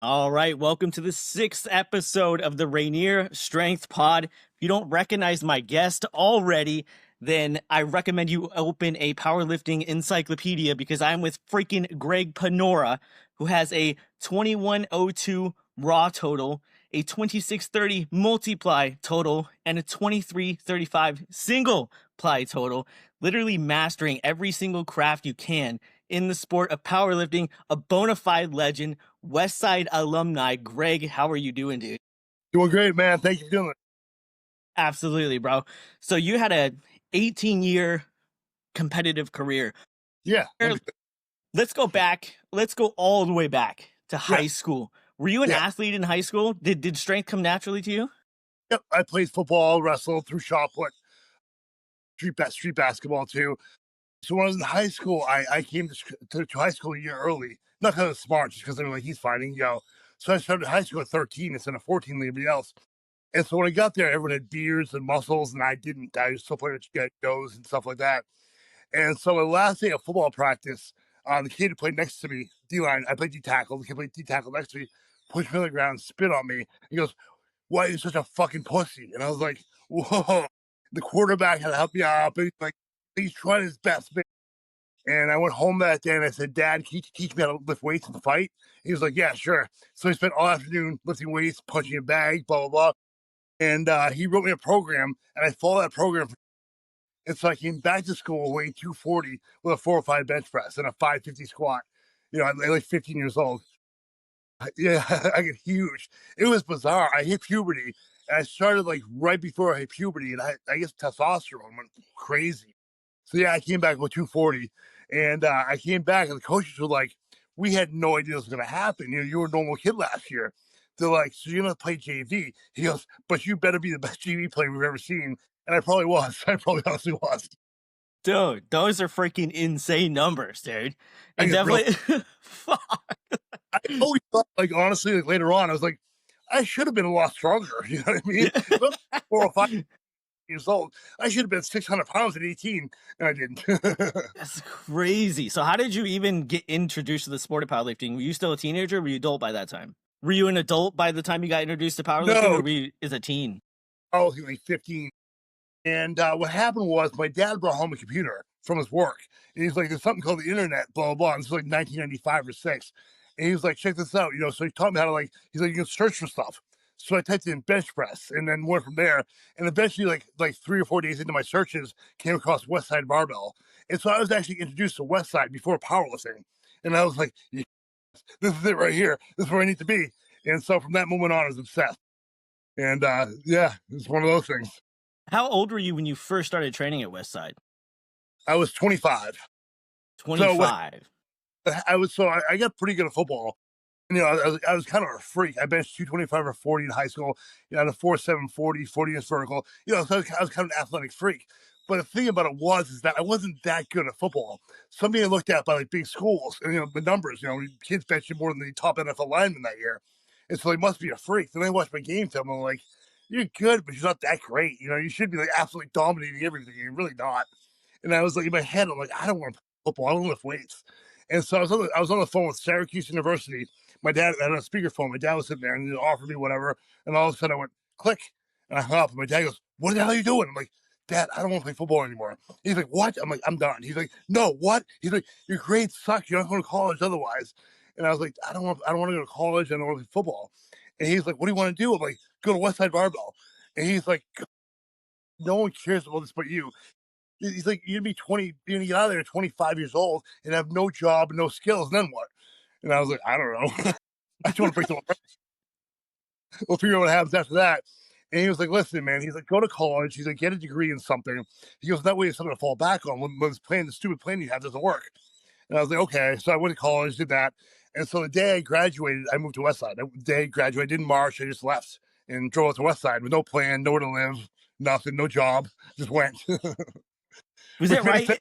All right, welcome to the sixth episode of the Rainier Strength Pod. If you don't recognize my guest already, then I recommend you open a powerlifting encyclopedia because I'm with freaking Greg Panora, who has a 2102 raw total, a 2630 multiply total, and a 2335 single ply total, literally mastering every single craft you can in the sport of powerlifting, a bona fide legend, Westside alumni. Greg, how are you doing, dude? Doing great, man. Thank you for doing it. Absolutely, bro. So you had a 18-year competitive career. Yeah. Let's go back. Let's go all the way back to high Yeah. school. Were you an Yeah. athlete in high school? Did strength come naturally to you? Yep. I played football, wrestled, through shot put, street basketball too. So when I was in high school, I came to high school a year early. Not because I was smart, just because they were like, he's fighting, So I started high school at 13 instead of 14 like everybody else. And so when I got there, everyone had beards and muscles, and I didn't. I was still playing with goes and stuff like that. And so the last day of football practice, the kid who played next to me, D-line, I played D-tackle. The kid played D-tackle next to me, pushed me on the ground, spit on me. He goes, "Why are you such a fucking pussy?" And I was like, "Whoa!" The quarterback had to help me out, but he's trying his best, man. And I went home that day and I said, "Dad, can you teach me how to lift weights and fight?" He was like, "Yeah, sure." So he spent all afternoon lifting weights, punching a bag, blah blah blah. And he wrote me a program, and I followed that program. And so I came back to school weighing 240 with a 405 bench press and a 550 squat. I'm like 15 years old. Yeah, I get huge. It was bizarre. I hit puberty, and I started like right before I hit puberty, and I guess testosterone went crazy. So yeah, I came back with 240, and I came back, and the coaches were like, "We had no idea this was going to happen. You were a normal kid last year." They're like, "So you're going to play JV?" He goes, "But you better be the best JV player we've ever seen." And I probably was. I probably honestly was. Dude, those are freaking insane numbers, dude. I And get real. definitely, fuck. I always thought, like, honestly, like later on, I was like, I should have been a lot stronger. You know what I mean? If I'm 4 or 5 years old, I should have been 600 pounds at 18, and I didn't. That's crazy. So how did you even get introduced to the sport of powerlifting? Were you still a teenager or were you adult by that time? Were you an adult by the time you got introduced to powerlifting No, or were you as a teen? I was like 15. And what happened was my dad brought home a computer from his work. And he's like, "There's something called the internet, blah, blah, blah." And this was like 1995 or six. And he was like, "Check this out." So he taught me how to he's like, "You can search for stuff." So I typed in bench press and then went from there. And eventually, like 3 or 4 days into my searches, came across Westside Barbell. And so I was actually introduced to Westside before powerlifting. And I was like, "Yeah, this is it right here. This is where I need to be." And so from that moment on, I was obsessed. And yeah, it's one of those things. How old were you when you first started training at Westside? I was 25. So 25. I got pretty good at football. I was kind of a freak. I benched 225 or 40 in high school. I had a 4.7 40 inch vertical. So I was kind of an athletic freak. But the thing about it is that I wasn't that good at football. Something I looked at by like big schools, and the numbers. Kids benching more than the top NFL lineman that year, and so they must be a freak. Then I watched my game film, and I'm like, "You're good, but you're not that great. You should be like absolutely dominating everything. You're really not." And I was like in my head, I'm like, "I don't want to play football. I don't lift weights." And so I was on the phone with Syracuse University. My dad had a speakerphone. My dad was sitting there and he offered me whatever. And all of a sudden I went click, and I hung up. And my dad goes, "What the hell are you doing?" I'm like, "Dad, I don't want to play football anymore." He's like, "What?" I'm like, "I'm done." He's like, "No, what?" He's like, "Your grades suck. You're not going to college otherwise." And I was like, I don't want to go to college. I don't want to play football." And he's like, "What do you want to do?" I'm like, "Go to Westside Barbell." And he's like, "No one cares about this but you." He's like, "You're gonna be 20, you're gonna get out of there at 25 years old and have no job and no skills, and then what?" And I was like, "I don't know." I just want to break the law. We'll figure out what happens after that. And he was like, "Listen, man," he's like, "Go to college." He's like, "Get a degree in something." He goes, "That way it's something to fall back on when the stupid plan you have doesn't work." And I was like, "Okay." So I went to college, did that. And so the day I graduated, I moved to Westside. The day I graduated, I didn't march. I just left and drove out to Westside with no plan, nowhere to live, nothing, no job. Just went. Was Which that made sense.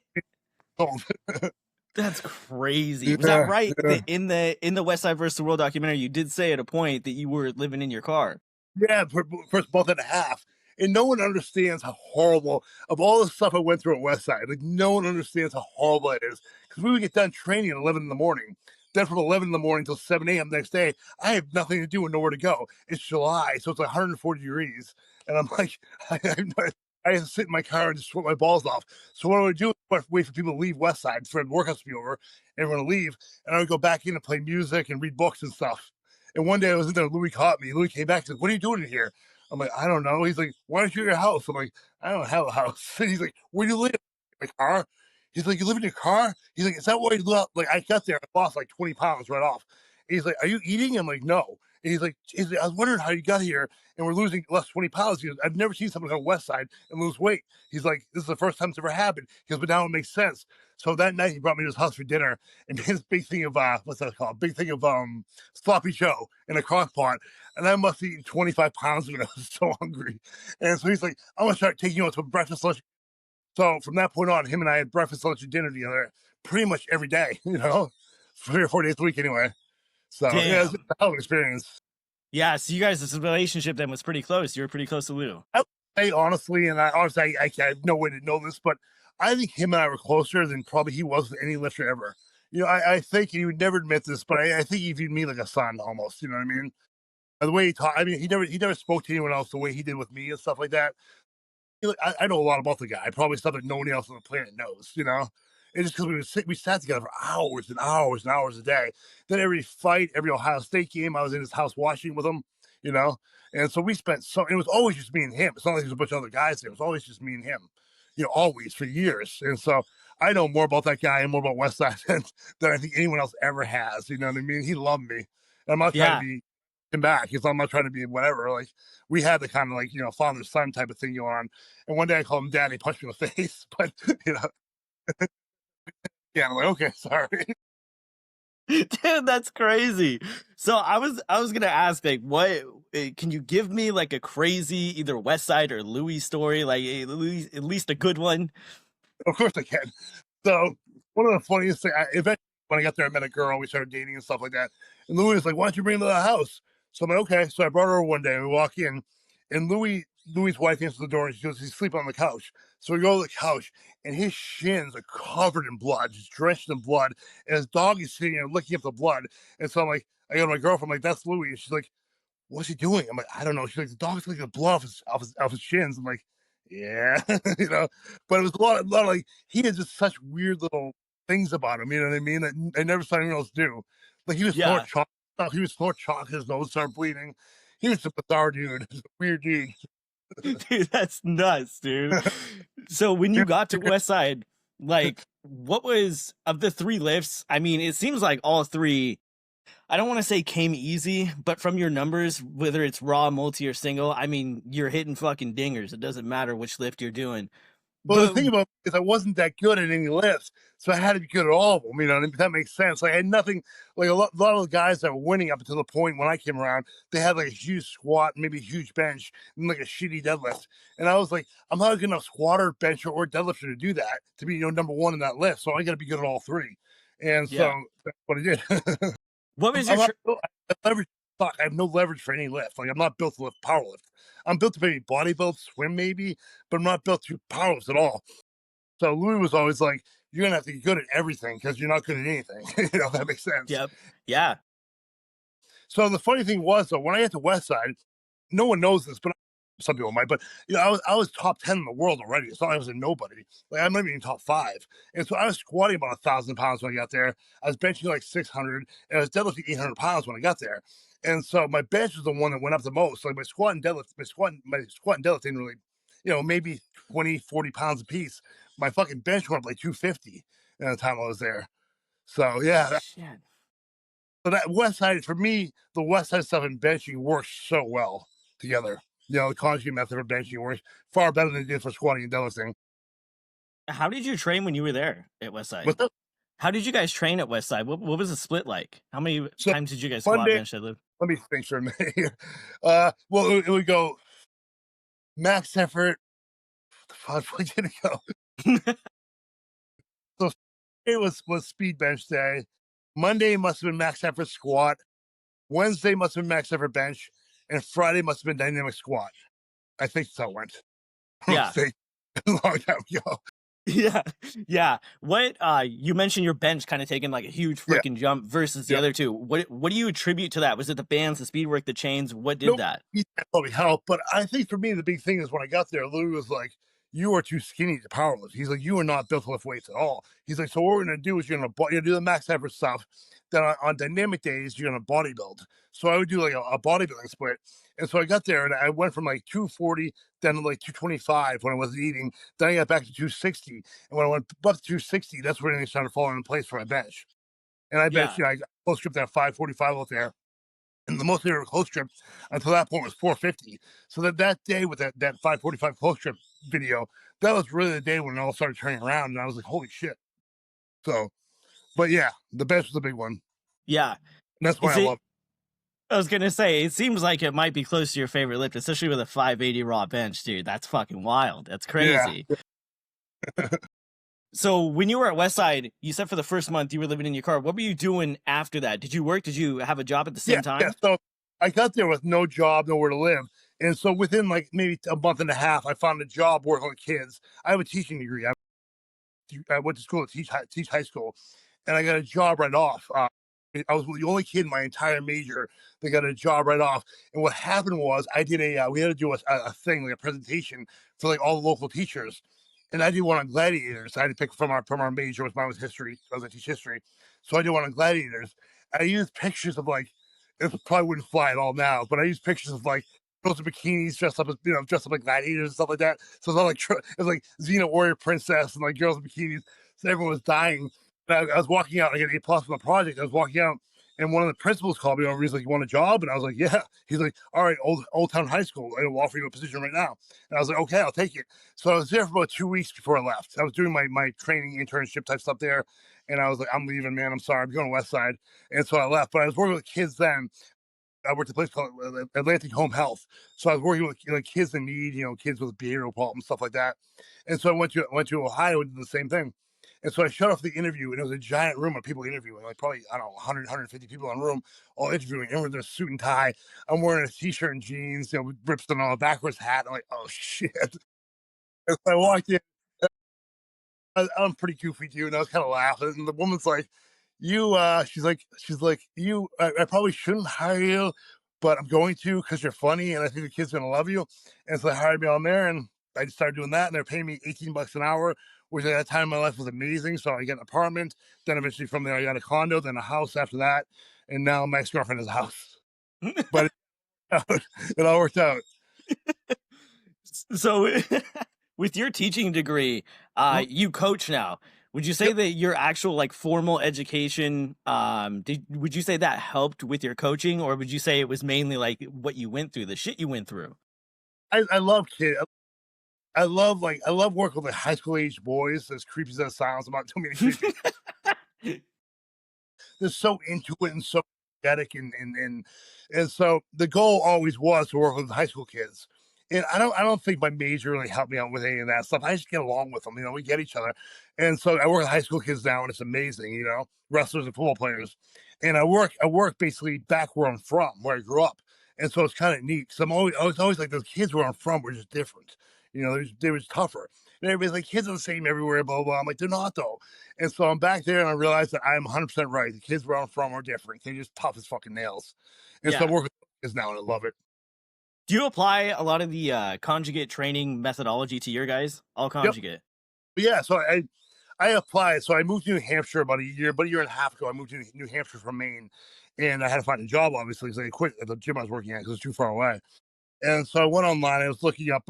right? That's crazy. Was that Yeah, right? yeah. In the West Side versus the World documentary, you did say at a point that you were living in your car. Yeah, for first month and a half. And no one understands how horrible of all the stuff I went through at Westside. Like no one understands how horrible it is. Because we would get done training at 11 in the morning. Then from 11 in the morning till 7 a.m. the next day, I have nothing to do and nowhere to go. It's July, so it's like 140 degrees. And I'm like, I have to sit in my car and just sweat my balls off. So what I would do is wait for people to leave Westside for the workouts to be over, everyone to leave, and I would go back in and play music and read books and stuff. And one day I was in there, Louis caught me. Louis came back and said, "What are you doing in here?" I'm like, "I don't know." He's like, "Why aren't you at your house?" I'm like, "I don't have a house." And he's like, "Where do you live?" My car. He's like, "You live in your car?" He's like, "Is that why you live?" Like, I got there, I lost like 20 pounds right off. And he's like, "Are you eating?" I'm like, "No." And he's like, "I was wondering how you got here and we're losing less 20 pounds." He goes, "I've never seen someone go West Side and lose weight." He's like, "This is the first time it's ever happened." He goes, "But now it makes sense." So that night he brought me to his house for dinner and made this big thing of what's that called? Big thing of sloppy Joe in a crock pot. And I must have eaten 25 pounds when I was so hungry. And so he's like, "I'm gonna start taking you out to breakfast, lunch." So from that point on, him and I had breakfast, lunch, and dinner together pretty much every day, 3 or 4 days a week anyway. So yeah, it's Damn. a hell of an experience. Yeah, so you guys' relationship then was pretty close. You were pretty close to Lou. I would say honestly, and I have no way to know this, but I think him and I were closer than probably he was with any lifter ever. I think he would never admit this, but I think he viewed me like a son almost. You know what I mean? The way he talked, I mean, he never spoke to anyone else the way he did with me and stuff like that. I know a lot about the guy. Probably stuff that no one else on the planet knows. It's just because we sat together for hours and hours and hours a day. Then every fight, every Ohio State game, I was in his house watching with him, you know. And so we spent it was always just me and him. It's not like there's a bunch of other guys there. It was always just me and him, always for years. And so I know more about that guy and more about Westside than I think anyone else ever has. You know what I mean? He loved me. And I'm not trying to Yeah. be him back because I'm not trying to be whatever. Like we had the kind of like father son type of thing going on. And one day I called him dad. And he punched me in the face, but you know, yeah, I'm like, okay, sorry. Dude, that's crazy. So I was gonna ask, like, what can you give me like a crazy either West Side or Louis story, like at least a good one? Of course I can. So one of the funniest things, eventually when I got there, I met a girl. We started dating and stuff like that. And Louis was like, "Why don't you bring her to the house?" So I'm like, "Okay." So I brought her over one day. We walk in, and Louis's wife answers the door, and she goes, "He's sleeping on the couch." So we go to the couch, and his shins are covered in blood, just drenched in blood. And his dog is sitting there licking up the blood. And so I'm like, I go to my girlfriend, I'm like, "That's Louis." And she's like, "What's he doing?" I'm like, "I don't know." She's like, "The dog's like the blood off his shins." I'm like, "Yeah," But it was a lot of like he had just such weird little things about him. You know what I mean? That I never saw anyone else do. Like he was snort Yeah. chalk. He was snort chalk. His nose started bleeding. He was a bizarre dude. Weird dude. Dude, that's nuts, dude. So when you got to West Side, like, what was of the three lifts? I mean, it seems like all three, I don't want to say came easy, but from your numbers, whether it's raw, multi, or single, I mean, you're hitting fucking dingers. It doesn't matter which lift you're doing. Well, the But thing about it is I wasn't that good at any lifts, so I had to be good at all of them. If that makes sense. Like I had nothing. Like a lot of the guys that were winning up until the point when I came around, they had like a huge squat, maybe a huge bench, and like a shitty deadlift. And I was like, I'm not a good enough squatter, bencher, or deadlifter to do that to be number one in that lift. So I got to be good at all three. And so yeah, that's what I did. what was I'm your not. I leverage. Fuck, I have no leverage for any lift. Like I'm not built to lift power lift. I'm built to maybe bodybuild, swim maybe, but I'm not built to power lift at all. So Louis was always like, "You're gonna have to get good at everything because you're not good at anything." If that makes sense. yep, yeah, So the funny thing was, though, when I got to Westside, no one knows this, but some people might. But I was top 10 in the world already. It's not like I was a nobody. Like I'm not even top five. And so I was squatting about 1,000 pounds when I got there. I was benching like 600, and I was deadlifting 800 pounds when I got there. And so my bench was the one that went up the most. Like my squat and deadlift didn't really, maybe 20, 40 pounds a piece. My fucking bench went up like 250 in the time I was there. So yeah, shit. so that West Side for me, the West Side stuff and benching works so well together. The conjugate method of benching works far better than it did for squatting and deadlifting. How did you train when you were there at West Side? But How did you guys train at West Side? What was the split like? How many so times did you guys one squat, day, bench, deadlift? let me think for a minute here. Well, it would go max effort. The fuck, where did it go? So it was speed bench day. Monday must have been max effort squat. Wednesday must have been max effort bench, and Friday must have been dynamic squat. I think that's how it went. Yeah. Mistake. A long time ago. Yeah, yeah. What you mentioned your bench kind of taking like a huge Yeah. freaking jump versus the Yep. other two. What do you attribute to that? Was it the bands, the speed work, the chains? What did Nope, that? that probably helped, but I think for me, the big thing is when I got there, Louis was like, "You are too skinny to powerlift." He's like, "You are not built to lift weights at all." He's like, "So what we're gonna do is you're gonna do the max effort stuff. Then on dynamic days, you're gonna bodybuild." So I would do like a bodybuilding split, and so I got there and I went from like 240 then to like 225 when I wasn't eating. Then I got back to 260, and when I went above 260, that's when they started falling in place for my bench. And I Yeah, bench, I got close grip at 545 out there. And the most they were close trip until that point was 450. So that day with that 545 close trip video, that was really the day when it all started turning around, and I was like, holy shit. So, but yeah, the bench was the big one. yeah. And that's why Is I it? love I was gonna say it seems like it might be close to your favorite lift, especially with a 580 raw bench, dude. That's fucking wild. That's it. Yeah. crazy. So when you were at Westside, you said for the first month you were living in your car. What were you doing after that? Did you work? Did you have a job at the Yeah. same Yeah. time? So I got there with no job, nowhere to live. And so within like maybe a month and a half, I found a job working with kids. I have a teaching degree. I went to school to teach high school, and I got a job right off. I was the only kid in my entire major that got a job right off. And what happened was I did we had to do a thing like a presentation for like all the local teachers, and I did one on gladiators. I had to pick from our major, which mine was history. I was going to teach history, so I did one on gladiators. I used pictures of like it probably wouldn't fly at all now, but I used pictures of like girls in bikinis dressed up as dressed up like gladiators and stuff like that. So it's not like it was like Xena warrior princess and like girls in bikinis. So everyone was dying. And I was walking out. I got A+ on the project. I was walking out, and one of the principals called me over. He's like, "You want a job?" And I was like, "Yeah." He's like, "All right, Old Town High School. I'll offer you a position right now." And I was like, "Okay, I'll take it." So I was there for about 2 weeks before I left. I was doing my training internship type stuff there, and I was like, "I'm leaving, man. I'm sorry. I'm going to West Side." And so I left. But I was working with kids then. I worked at a place called Atlantic Home Health. So I was working with kids in need, kids with behavioral problems, stuff like that. And so I went to Ohio and did the same thing. And so I shut off the interview, and it was a giant room of people interviewing, like probably I don't know 100 people in a room, all interviewing. Everyone's in a suit and tie. I'm wearing a t-shirt and jeans, with rips on a backwards hat. I'm like, oh shit! And so I walked in. I'm pretty goofy too, and I was kind of laughing. And the woman's like, "You," she's like, "You, I probably shouldn't hire you, but I'm going to because you're funny, and I think the kid's gonna love you." And so they hired me on there, and I just started doing that, and they're paying me $18 an hour, which at that time in my life was amazing. So I got an apartment, then eventually from there I got a condo, then a house after that, and now my ex girlfriend has a house. But it all worked out. So with your teaching degree, Mhm. you coach now. Would you say Yep. that your actual like formal education, would you say that helped with your coaching, or would you say it was mainly like what you went through, the shit you went through? I love kids. I love working with like high school age boys. As creepy as that sounds, I'm not too many creepy. They're so into it and so energetic and so the goal always was to work with high school kids. And I don't think my major really helped me out with any of that stuff. I just get along with them, we get each other. And so I work with high school kids now and it's amazing, wrestlers and football players. And I work basically back where I'm from, where I grew up. And so it's kind of neat because I was always like those kids where I'm from were just different. They was tougher. And everybody's like kids are the same everywhere, blah, blah, blah. I'm like, they're not though. And so I'm back there and I realized that I'm 100% right. The kids where I'm from are different. They're just tough as fucking nails. And so Yeah. I'm working with kids now and I love it. Do you apply a lot of the conjugate training methodology to your guys? All Yep. conjugate. But yeah, so I applied. So I moved to New Hampshire about a year and a half ago. I moved to New Hampshire from Maine, and I had to find a job obviously because I quit at the gym I was working at because it's too far away. And so I went online. I was looking up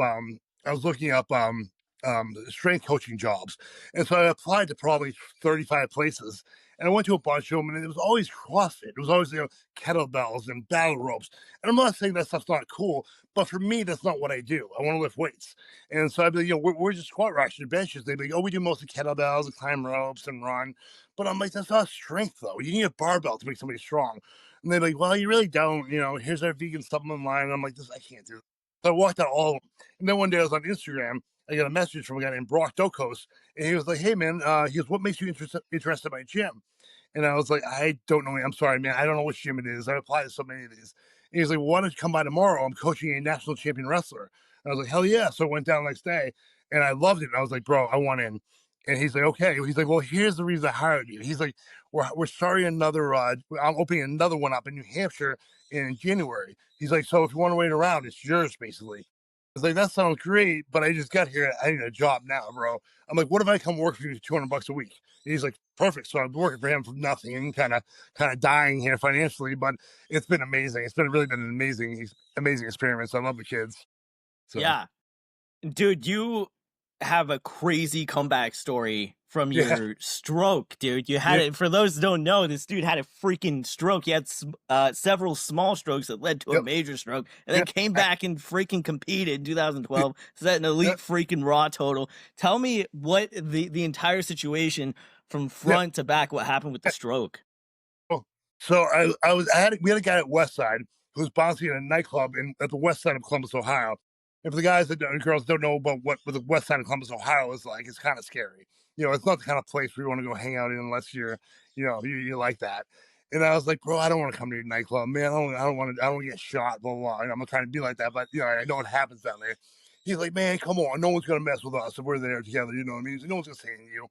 strength coaching jobs, and so I applied to probably 35 places. And I went to a bunch of them, and it was always CrossFit. It was always kettlebells and battle ropes. And I'm not saying that stuff's not cool, but for me, that's not what I do. I want to lift weights. And so I'd be like, we're just squat racks and benches. They'd be like, oh, we do mostly kettlebells and climb ropes and run. But I'm like, that's not strength though. You need a barbell to make somebody strong. And they're like, well, you really don't. Here's our vegan supplement line. And I'm like, this I can't do. So I walked out all of them. And then one day I was on Instagram. I got a message from a guy named Brock Dokos. And he was like, hey, man, he goes, what makes you interested in my gym? And I was like, I don't know. I'm sorry, man. I don't know which gym it is. I applied to so many of these. And he's like, well, why don't you come by tomorrow? I'm coaching a national champion wrestler. And I was like, hell yeah. So I went down the next day and I loved it. And I was like, bro, I want in. And he's like, okay. He's like, well, here's the reason I hired you. He's like, we're starting another. I'm opening another one up in New Hampshire in January. He's like, so if you want to wait around, it's yours basically. I was like, that sounds great, but I just got here. I need a job now, bro. I'm like, what if I come work for you $200 a week? And he's like, perfect. So I'm working for him for nothing and kind of dying here financially, but it's been amazing. It's been really been an amazing experience. I love the kids. So Yeah. Dude, you have a crazy comeback story from yeah, your stroke, dude. You had yeah, it. For those who don't know, this dude had a freaking stroke. He had several small strokes that led to a yep, major stroke, and then yep, came back and freaking competed in 2012, set an elite yep, freaking raw total. Tell me what the entire situation from yep. front to back, what happened with the stroke. Oh, so we had a guy at Westside who was bouncing in a nightclub at the west side of Columbus, Ohio. If the guys that girls don't know about what the west side of Columbus, Ohio is like, it's kind of scary. It's not the kind of place where you want to go hang out in unless you like that. And I was like, bro, I don't want to come to your nightclub, man. I don't want to. I don't wanna get shot, blah blah. Blah. And I'm not trying to be like that, but I know what happens down there. He's like, man, come on, no one's gonna mess with us if we're there together. You know what I mean? He's like, no one's gonna say anything to you.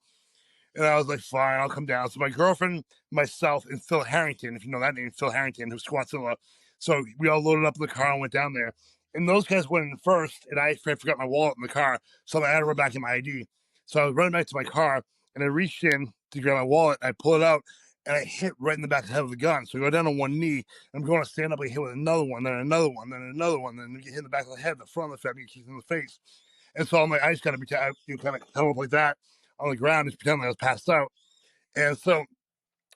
And I was like, fine, I'll come down. So my girlfriend, myself, and Phil Harrington, if you know that name, Phil Harrington, who's Squatzilla. So we all loaded up in the car and went down there. And those guys went in first, and I forgot my wallet in the car. So I had to run back to my ID. So I was running back to my car, and I reached in to grab my wallet. I pull it out, and I hit right in the back of the head of the gun. So I go down on one knee. And I'm going to stand up. I hit with another one, then another one, then another one. Then you get hit in the back of the head, the front of the head, you kicked in the face. And so I'm like, I just got to be kind of come up like that on the ground, just pretend like I was passed out. And so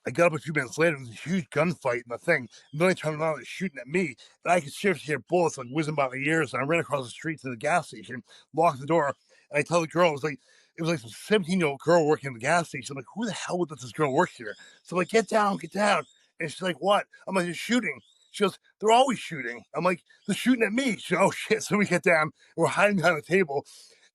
I got up a few minutes later, there was a huge gunfight in the thing. And then I turned around and shooting at me. And I could seriously hear bullets like whizzing by my ears. And I ran across the street to the gas station, locked the door. And I tell the girl, it was like some 17-year-old girl working at the gas station. I'm like, who the hell would let this girl work here? So I'm like, get down, get down. And she's like, what? I'm like, they're shooting. She goes, they're always shooting. I'm like, they're shooting at me. She goes, oh shit. So we get down. We're hiding behind the table.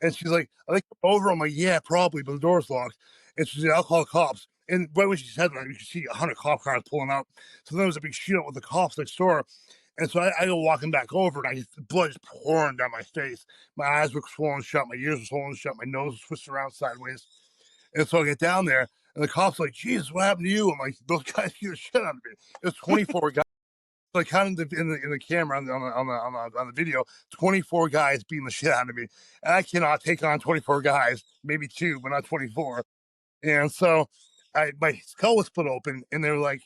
And she's like, I think over. I'm like, yeah, probably, but the door's locked. And she's like, I'll call the cops. And right when she said that, you could see 100 cop cars pulling out. So then there was a big shootout with the cops next door. And so I go walking back over, and the blood is pouring down my face. My eyes were swollen shut, my ears were swollen shut, my nose was twisted around sideways. And so I get down there, and the cops are like, Jesus, what happened to you? I'm like, those guys beat the shit out of me. It was 24 guys. So I counted in the camera on the video, 24 guys beating the shit out of me. And I cannot take on 24 guys, maybe two, but not 24. And so my skull was split open, and they were like,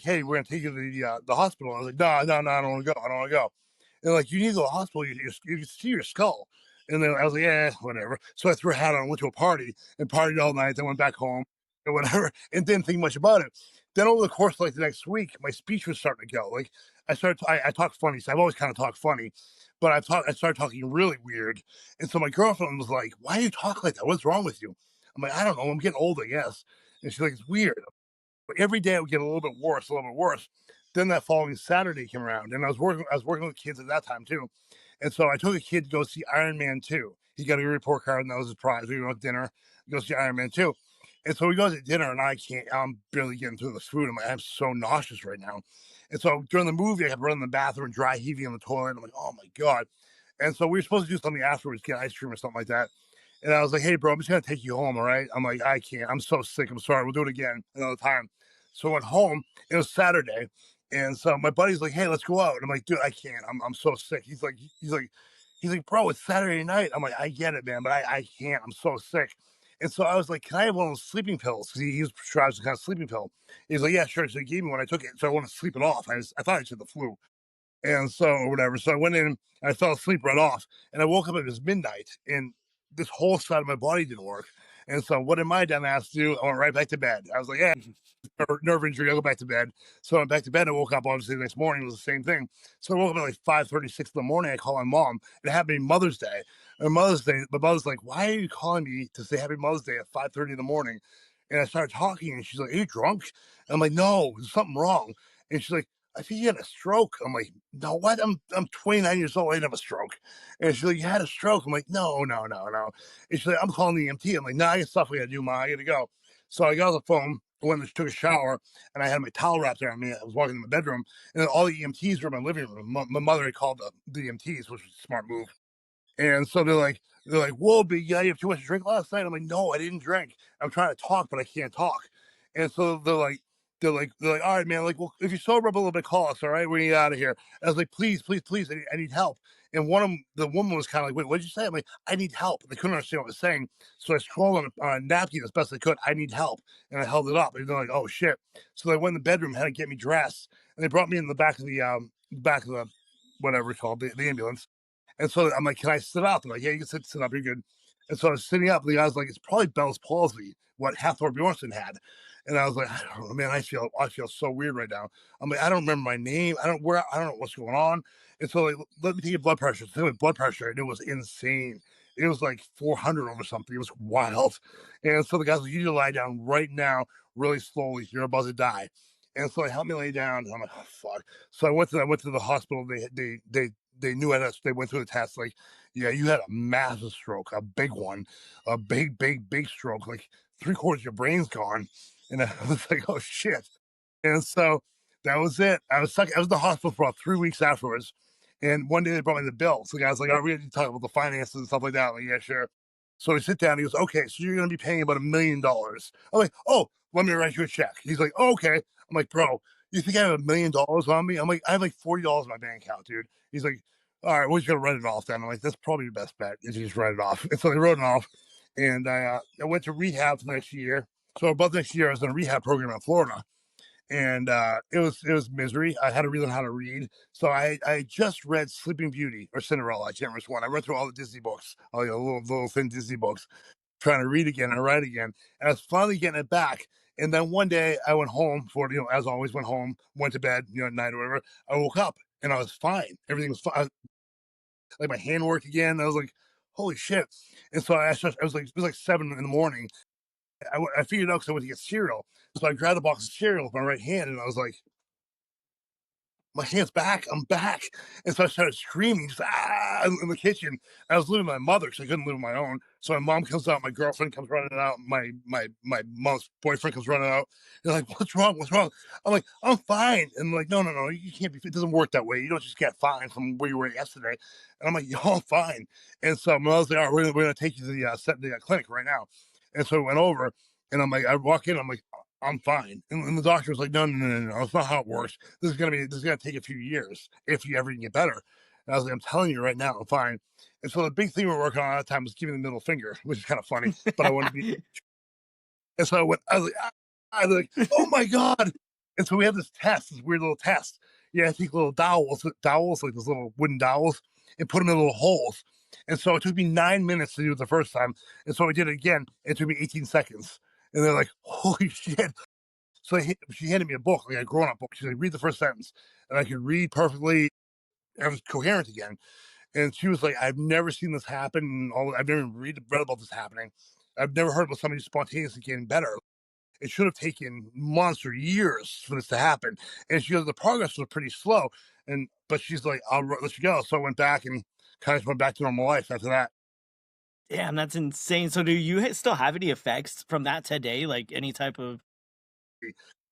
"Hey, we're gonna take you to the hospital." I was like, "No, no, no, I don't want to go. I don't want to go." They're like, "You need to go to the hospital. You see your skull." And then I was like, "Yeah, whatever." So I threw a hat on, went to a party, and partied all night. Then went back home and whatever, and didn't think much about it. Then over the course of like the next week, my speech was starting to go. Like I talk funny, so I've always kind of talked funny, but I started talking really weird. And so my girlfriend was like, "Why do you talk like that? What's wrong with you?" I'm like, "I don't know. I'm getting old, I guess." And she's like, "It's weird." But every day it would get a little bit worse, a little bit worse. Then that following Saturday came around, and I was working with kids at that time too. And so I took a kid to go see Iron Man 2. He got a report card, and that was his prize. We went to dinner, go see Iron Man 2. And so we go to dinner, and I'm barely getting through the food. I'm so nauseous right now. And so during the movie, I kept running in the bathroom, dry heaving in the toilet. I'm like, oh my God. And so we were supposed to do something afterwards, get ice cream or something like that. And I was like, hey, bro, I'm just going to take you home. All right. I'm like, I can't. I'm so sick. I'm sorry. We'll do it again another time. So I went home. It was Saturday. And so my buddy's like, hey, let's go out. I'm like, dude, I can't. I'm so sick. He's like, bro, it's Saturday night. I'm like, I get it, man, but I can't. I'm so sick. And so I was like, can I have one of those sleeping pills? Because he was prescribed some kind of sleeping pill. He's like, yeah, sure. So he gave me one. I took it. So I want to sleep it off. I thought I had the flu. And so, or whatever. So I went in and I fell asleep right off. And I woke up, it was midnight, and this whole side of my body didn't work. And so, what am I dumb ass to do? I went right back to bed. I was like, yeah, nerve injury. I'll go back to bed. So I went back to bed. I woke up obviously the next morning. It was the same thing. So I woke up at like 5:36 in the morning. I called my mom. It happened on Mother's Day. And Mother's Day, my mother's like, why are you calling me to say Happy Mother's Day at 5:30 in the morning? And I started talking, and she's like, are you drunk? And I'm like, no, there's something wrong. And she's like, I think you had a stroke. I'm like, no, what? I'm 29 years old. I didn't have a stroke. And she's like, you had a stroke. I'm like, no, no, no, no. And she's like, I'm calling the EMT. I'm like, no, I got stuff I got to do, Ma. I got to go. So I got on the phone, went and took a shower, and I had my towel wrapped around me. I was walking in my bedroom, and all the EMTs were in my living room. My mother had called the EMTs, which was a smart move. And so they're like, "Whoa, big guy, you have too much to drink last night." I'm like, "No, I didn't drink. I'm trying to talk, but I can't talk." And so they're like, "All right, man. Like, well, if you're sober up a little bit, call us. All right, we need out of here." I was like, "Please, please, please, I need help." And one of them, the woman was kind of like, "Wait, what did you say?" I'm like, "I need help." They couldn't understand what I was saying, so I scrolled on a napkin as best I could. "I need help," and I held it up. And they're like, "Oh shit!" So they went in the bedroom, had to get me dressed, and they brought me in the back of the whatever it's called, the ambulance. And so I'm like, "Can I sit up?" I'm like, "Yeah, you can sit up. You're good." And so I was sitting up. And the guy's like, "It's probably Bell's palsy, what Hathor Bjornsson had." And I was like, "I don't know, man. I feel so weird right now." I'm like, "I don't remember my name. I don't know what's going on." And so like, let me take your blood pressure. So with blood pressure, and it was insane. It was like 400 over something. It was wild. And so the guy's like, "You need to lie down right now, really slowly. You're about to die." And so they helped me lay down. And I'm like, "Oh fuck." So I went to the hospital. They knew it. They went through the test. Like, yeah, you had a massive stroke, a big one, a big stroke. Like 3/4 of your brain's gone. And I was like, "Oh shit." And so that was it. I was stuck. I was in the hospital for about 3 weeks afterwards. And one day they brought me the bill. So the guy's like, "Oh, we need to talk about the finances and stuff like that." I'm like, "Yeah, sure." So we sit down. He goes, "Okay, so you're going to be paying about $1 million." I'm like, "Oh, let me write you a check." He's like, "Oh, okay." I'm like, "Bro, you think I have $1 million on me?" I'm like, "I have like $40 in my bank account, dude." He's like, "All right, we're just going to write it off then." I'm like, "That's probably your best bet is you just write it off." And so they wrote it off. And I went to rehab the next year. So above next year, I was in a rehab program in Florida, and it was misery. I had to relearn how to read. So I just read Sleeping Beauty or Cinderella. I can't remember which one. I read through all the Disney books, all the little thin Disney books, trying to read again and write again. And I was finally getting it back. And then one day I went home for as always, went home, went to bed, at night or whatever. I woke up and I was fine. Everything was fine. Like my hand worked again. I was like, "Holy shit!" And so I was like, it was like 7 in the morning. I figured it out because I went to get cereal. So I grabbed a box of cereal with my right hand, and I was like, "My hand's back. I'm back." And so I started screaming, just in the kitchen. I was living with my mother because I couldn't live on my own. So my mom comes out, my girlfriend comes running out, my mom's boyfriend comes running out. They're like, "What's wrong? What's wrong?" I'm like, "I'm fine." And I'm like, "No, no, no, you can't be. It doesn't work that way. You don't just get fine from where you were yesterday." And I'm like, "Yo, I'm fine." And so my mother's like, "All right, we're gonna take you to the clinic right now." And so we went over, and I'm like, I walk in, I'm like, "I'm fine." And the doctor was like, "No, no, no, no, no. That's not how it works. This is gonna take a few years if you ever can get better." And I was like, "I'm telling you right now, I'm fine." And so the big thing we were working on at the time was giving the middle finger, which is kind of funny, but I wanted to be. And so I was like, I was like, "Oh my god!" And so we had this test, this weird little test. Yeah, I think little dowels, like those little wooden dowels, and put them in little holes. And so it took me 9 minutes to do it the first time, and so I did it again. It took me 18 seconds, and they're like, "Holy shit!" So she handed me a book, like a grown up book. She's like, "Read the first sentence," and I could read perfectly. I was coherent again, and she was like, "I've never seen this happen. I've never read about this happening. I've never heard about somebody spontaneously getting better. It should have taken months or years for this to happen." And she goes, "The progress was pretty slow." And but she's like, "I'll let you go." So I went back and kind of went back to normal life after that. Damn, that's insane. So do you still have any effects from that today? Like any type of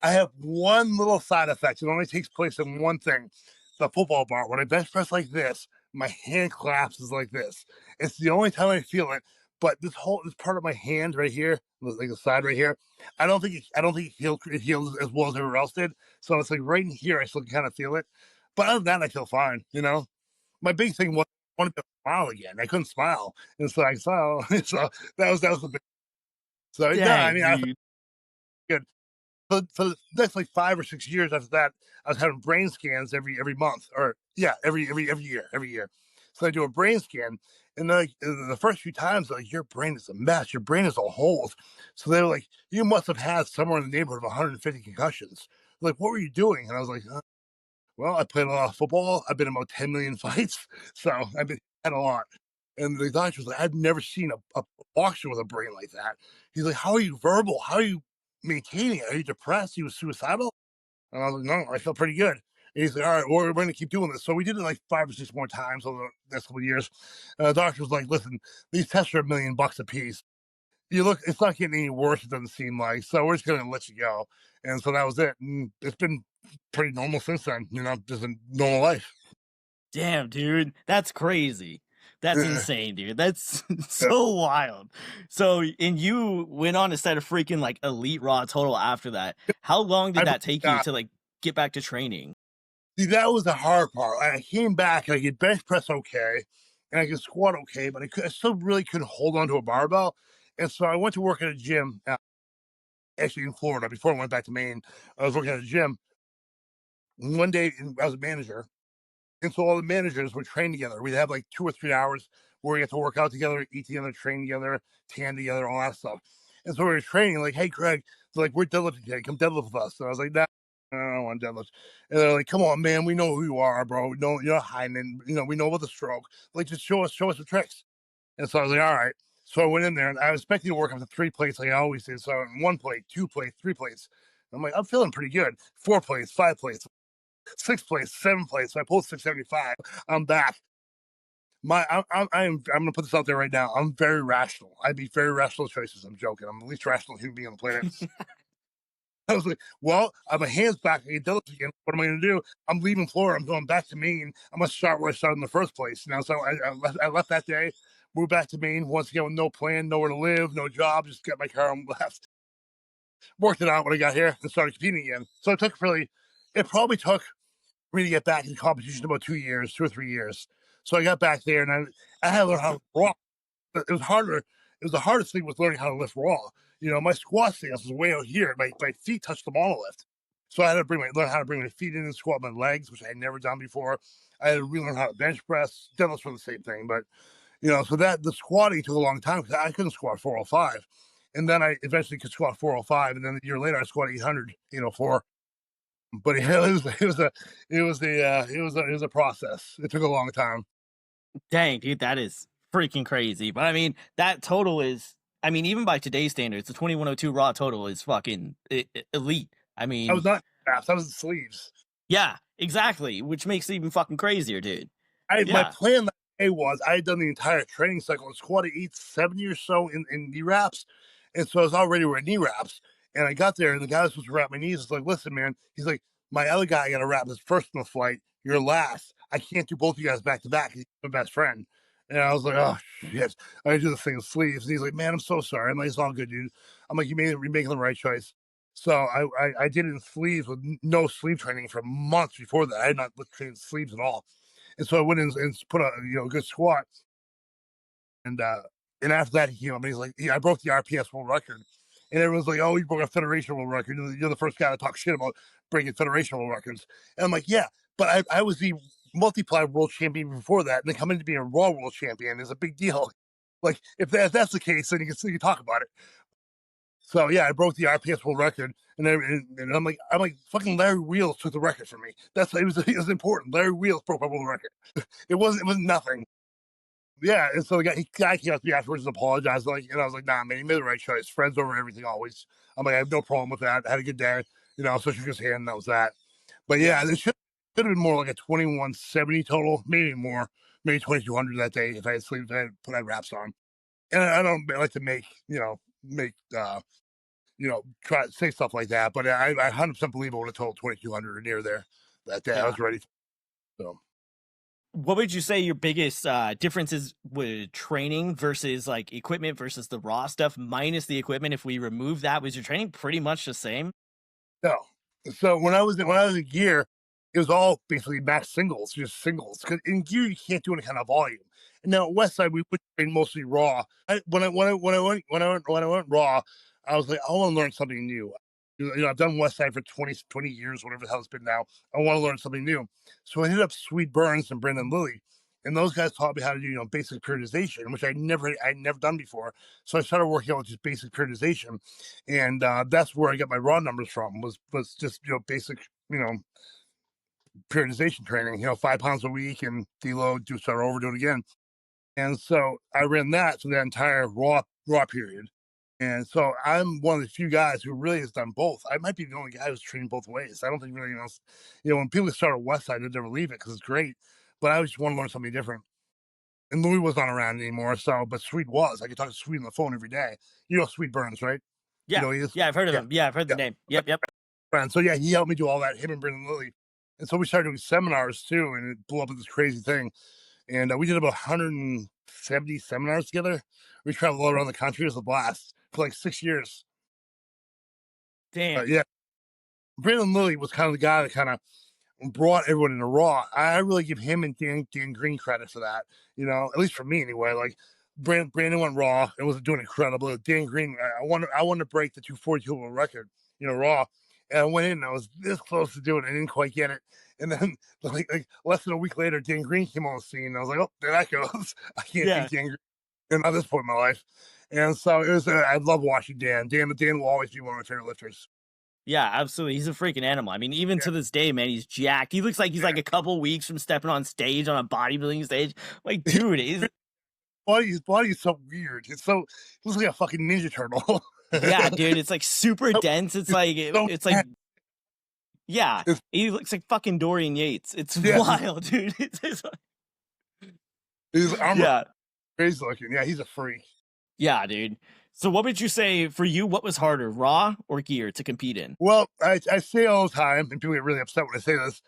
I have one little side effect. It only takes place in one thing, the football bar. When I bench press like this, my hand collapses like this. It's the only time I feel it. But this part of my hand right here, like the side right here, I don't think it heals as well as everywhere else did. So it's like right in here, I still kind of feel it. But other than that, I feel fine. My big thing was I wanted to smile again. I couldn't smile, and so I smile. So that was the big. So no, I dang, mean I felt dude. good. For the next like 5 or 6 years after that, I was having brain scans every month, or yeah, every year. So I do a brain scan, and like the first few times, they're like, "Your brain is a mess. Your brain is all holes." So they were like, "You must have had somewhere in the neighborhood of 150 concussions." Like, "What were you doing?" And I was like, "Well, I played a lot of football. I've been in about 10 million fights, so I've been had a lot." And the doctor was like, "I've never seen a boxer with a brain like that." He's like, "How are you verbal? How are you maintaining it? Are you depressed? Are you suicidal?" And I was like, "No, I feel pretty good." And he's like, "All right, well, we're going to keep doing this." So we did it like 5 or 6 more times over the next couple of years. And the doctor was like, "Listen, these tests are $1 million a piece. It's not getting any worse. It doesn't seem like. So we're just going to let you go." And so that was it. And it's been pretty normal since then. Just a normal life. Damn, dude. That's crazy. That's insane, dude. That's so wild. So, and you went on to set a freaking like elite raw total after that. How long did I that take you yeah. to like get back to training? See, that was the hard part. I came back and I could bench press okay, and I could squat okay, but I still really couldn't hold on to a barbell. And so I went to work at a gym, actually in Florida. Before I went back to Maine, I was working at a gym. One day, I was a manager, and so all the managers would train together. We'd have like 2 or 3 hours where we had to work out together, eat together, train together, tan together, all that stuff. And so we were training, like, hey, Craig, they're like, we're deadlifting today. Come deadlift with us. And I was like, nah, I don't want deadlift. And they're like, come on, man, we know who you are, bro. We know you're not hiding. And, we know about the stroke. Like, just show us the tricks. And so I was like, all right. So I went in there and I was expecting to work up to 3 plates like I always did. So 1 plate, 2 plates, 3 plates. I'm like, I'm feeling pretty good. 4 plates, 5 plates, 6 plates, 7 plates. So I pulled 675. I'm back. I'm gonna put this out there right now. I'm very rational. I make very rational choices. I'm joking. I'm the least rational human being on the planet. I was like, well, I have my hands back. I can deadlift again. What am I gonna do? I'm leaving Florida. I'm going back to Maine. I'm gonna start where I started in the first place. So I left that day, moved back to Maine once again with no plan, nowhere to live, no job, just got my car and left. Worked it out when I got here and started competing again. So it probably took for me to get back in competition about 2 years, 2 or 3 years. So I got back there and I had to learn how to raw. It was harder. It was the hardest thing was learning how to lift raw. My squat stance was way out here. My feet touched the monolift. So I had to learn how to bring my feet in and squat my legs, which I had never done before. I had to relearn how to bench press. Deadlifts were the same thing, but so that the squatting took a long time because I couldn't squat 405. And then I eventually could squat 405, and then a year later I squat 800. But it was a process. It took a long time. Dang, dude, that is freaking crazy. But I mean, that total is, I mean, even by today's standards, the 2102 raw total is fucking elite. I I was mean, not straps. I was in sleeves. yeah, exactly, which makes it even fucking crazier, dude. My Yeah. plan that day was I had done the entire training cycle and squatted 870 or so in knee wraps, and so I was already wearing knee wraps. And I got there, and the guy was supposed to wrap my knees. It's like, listen, man. He's like, my other guy got to wrap his first in the flight. You're last. I can't do both of you guys back to back. He's my best friend. And I was like, oh shit, I do this thing in sleeves. And he's like, man, I'm so sorry. I'm like, it's all good, dude. I'm like, you're making the right choice. So I did it in sleeves with no sleeve training for months before that. I had not trained sleeves at all. And so I went in and put a good squat. And after that he came up and he's like, yeah, I broke the RPS world record. And everyone's like, oh, you broke a federation world record. You're the first guy to talk shit about breaking federation world records. And I'm like, yeah, but I was the multiply world champion before that, and then coming to being a raw world champion is a big deal. Like if that's the case, then you can talk about it. So yeah, I broke the RPS world record, and I'm like, fucking Larry Wheels took the record from me. It was important. Larry Wheels broke my world record. It was nothing. Yeah, and so the guy came up to me afterwards and apologized. I was like, nah, man, you made the right choice. Friends over everything always. I'm like, I have no problem with that. I had a good day, so she just hand, and that was that. But yeah, Yeah. it should have been more like a 2170 total, maybe more, maybe 2200 that day if I had sleeves, I had wraps on. And I don't like to make try to say stuff like that, but I 100% believe I would have told 2200 or near there that day. I Yeah. was ready. So What would you say your biggest differences with training versus like equipment versus the raw stuff minus the equipment? If we remove that, was your training pretty much the same? no. So when I was in gear, it was all basically max singles, just singles. Because in gear you can't do any kind of volume. And now at Westside we would train mostly raw. When I went raw, I was like, I want to learn something new. I've done Westside for 20 years, whatever the hell it's been now. I want to learn something new. So I hit up Sweet Burns and Brendan Lilly. And those guys taught me how to do, basic periodization, which I'd never done before. So I started working out with just basic periodization, and that's where I got my raw numbers from. Was just basic periodization training. 5 pounds a week and deload, start over, do it again. And so I ran that for the entire raw period. And so I'm one of the few guys who really has done both. I might be the only guy who's trained both ways. I don't think really else. When people start at Westside, they never leave it because it's great. But I just want to learn something different. And Louis was not around anymore, but Sweet was. I could talk to Sweet on the phone every day. Sweet Burns, right? Yeah. He is. Yeah, I've heard of Yeah, him. Yeah, I've heard the yeah. name. Yep, yep. Friend. So yeah, he helped me do all that. Him and Brendan Lilly, and so we started doing seminars too, and it blew up into this crazy thing. and we did about 170 seminars together. We traveled all around the country. It was a blast for like 6 years. Damn. Yeah, Brandon Lilly was kind of the guy that kind of brought everyone into Raw. I really give him and Dan Green credit for that. At least for me anyway. Like Brandon went Raw and was doing incredible. Dan Green, I wanted to break the 242 world record, Raw. And I went in and I was this close to doing it. I didn't quite get it. And then like less than a week later, Dan Green came on the scene. And I was like, oh, there that goes. I can't Yeah. beat Dan Green at this point in my life. And so it was, I love watching Dan. Dan will always be one of my favorite lifters. Yeah, absolutely. He's a freaking animal. I mean, even Yeah. to this day, man, he's jacked. He looks like he's like a couple weeks from stepping on stage on a bodybuilding stage. Like, dude, he's His body is so weird. It looks like a fucking Ninja Turtle. yeah, dude. It's like super dense. It's like so it's like yeah. It's, He looks like fucking Dorian Yates. It's yeah, wild, dude. It's like, his armor yeah, crazy looking. Yeah, he's a freak. yeah, dude. So, what would you say for you? What was harder, Raw or Gear, to compete in? Well, I say all the time, and people get really upset when I say this.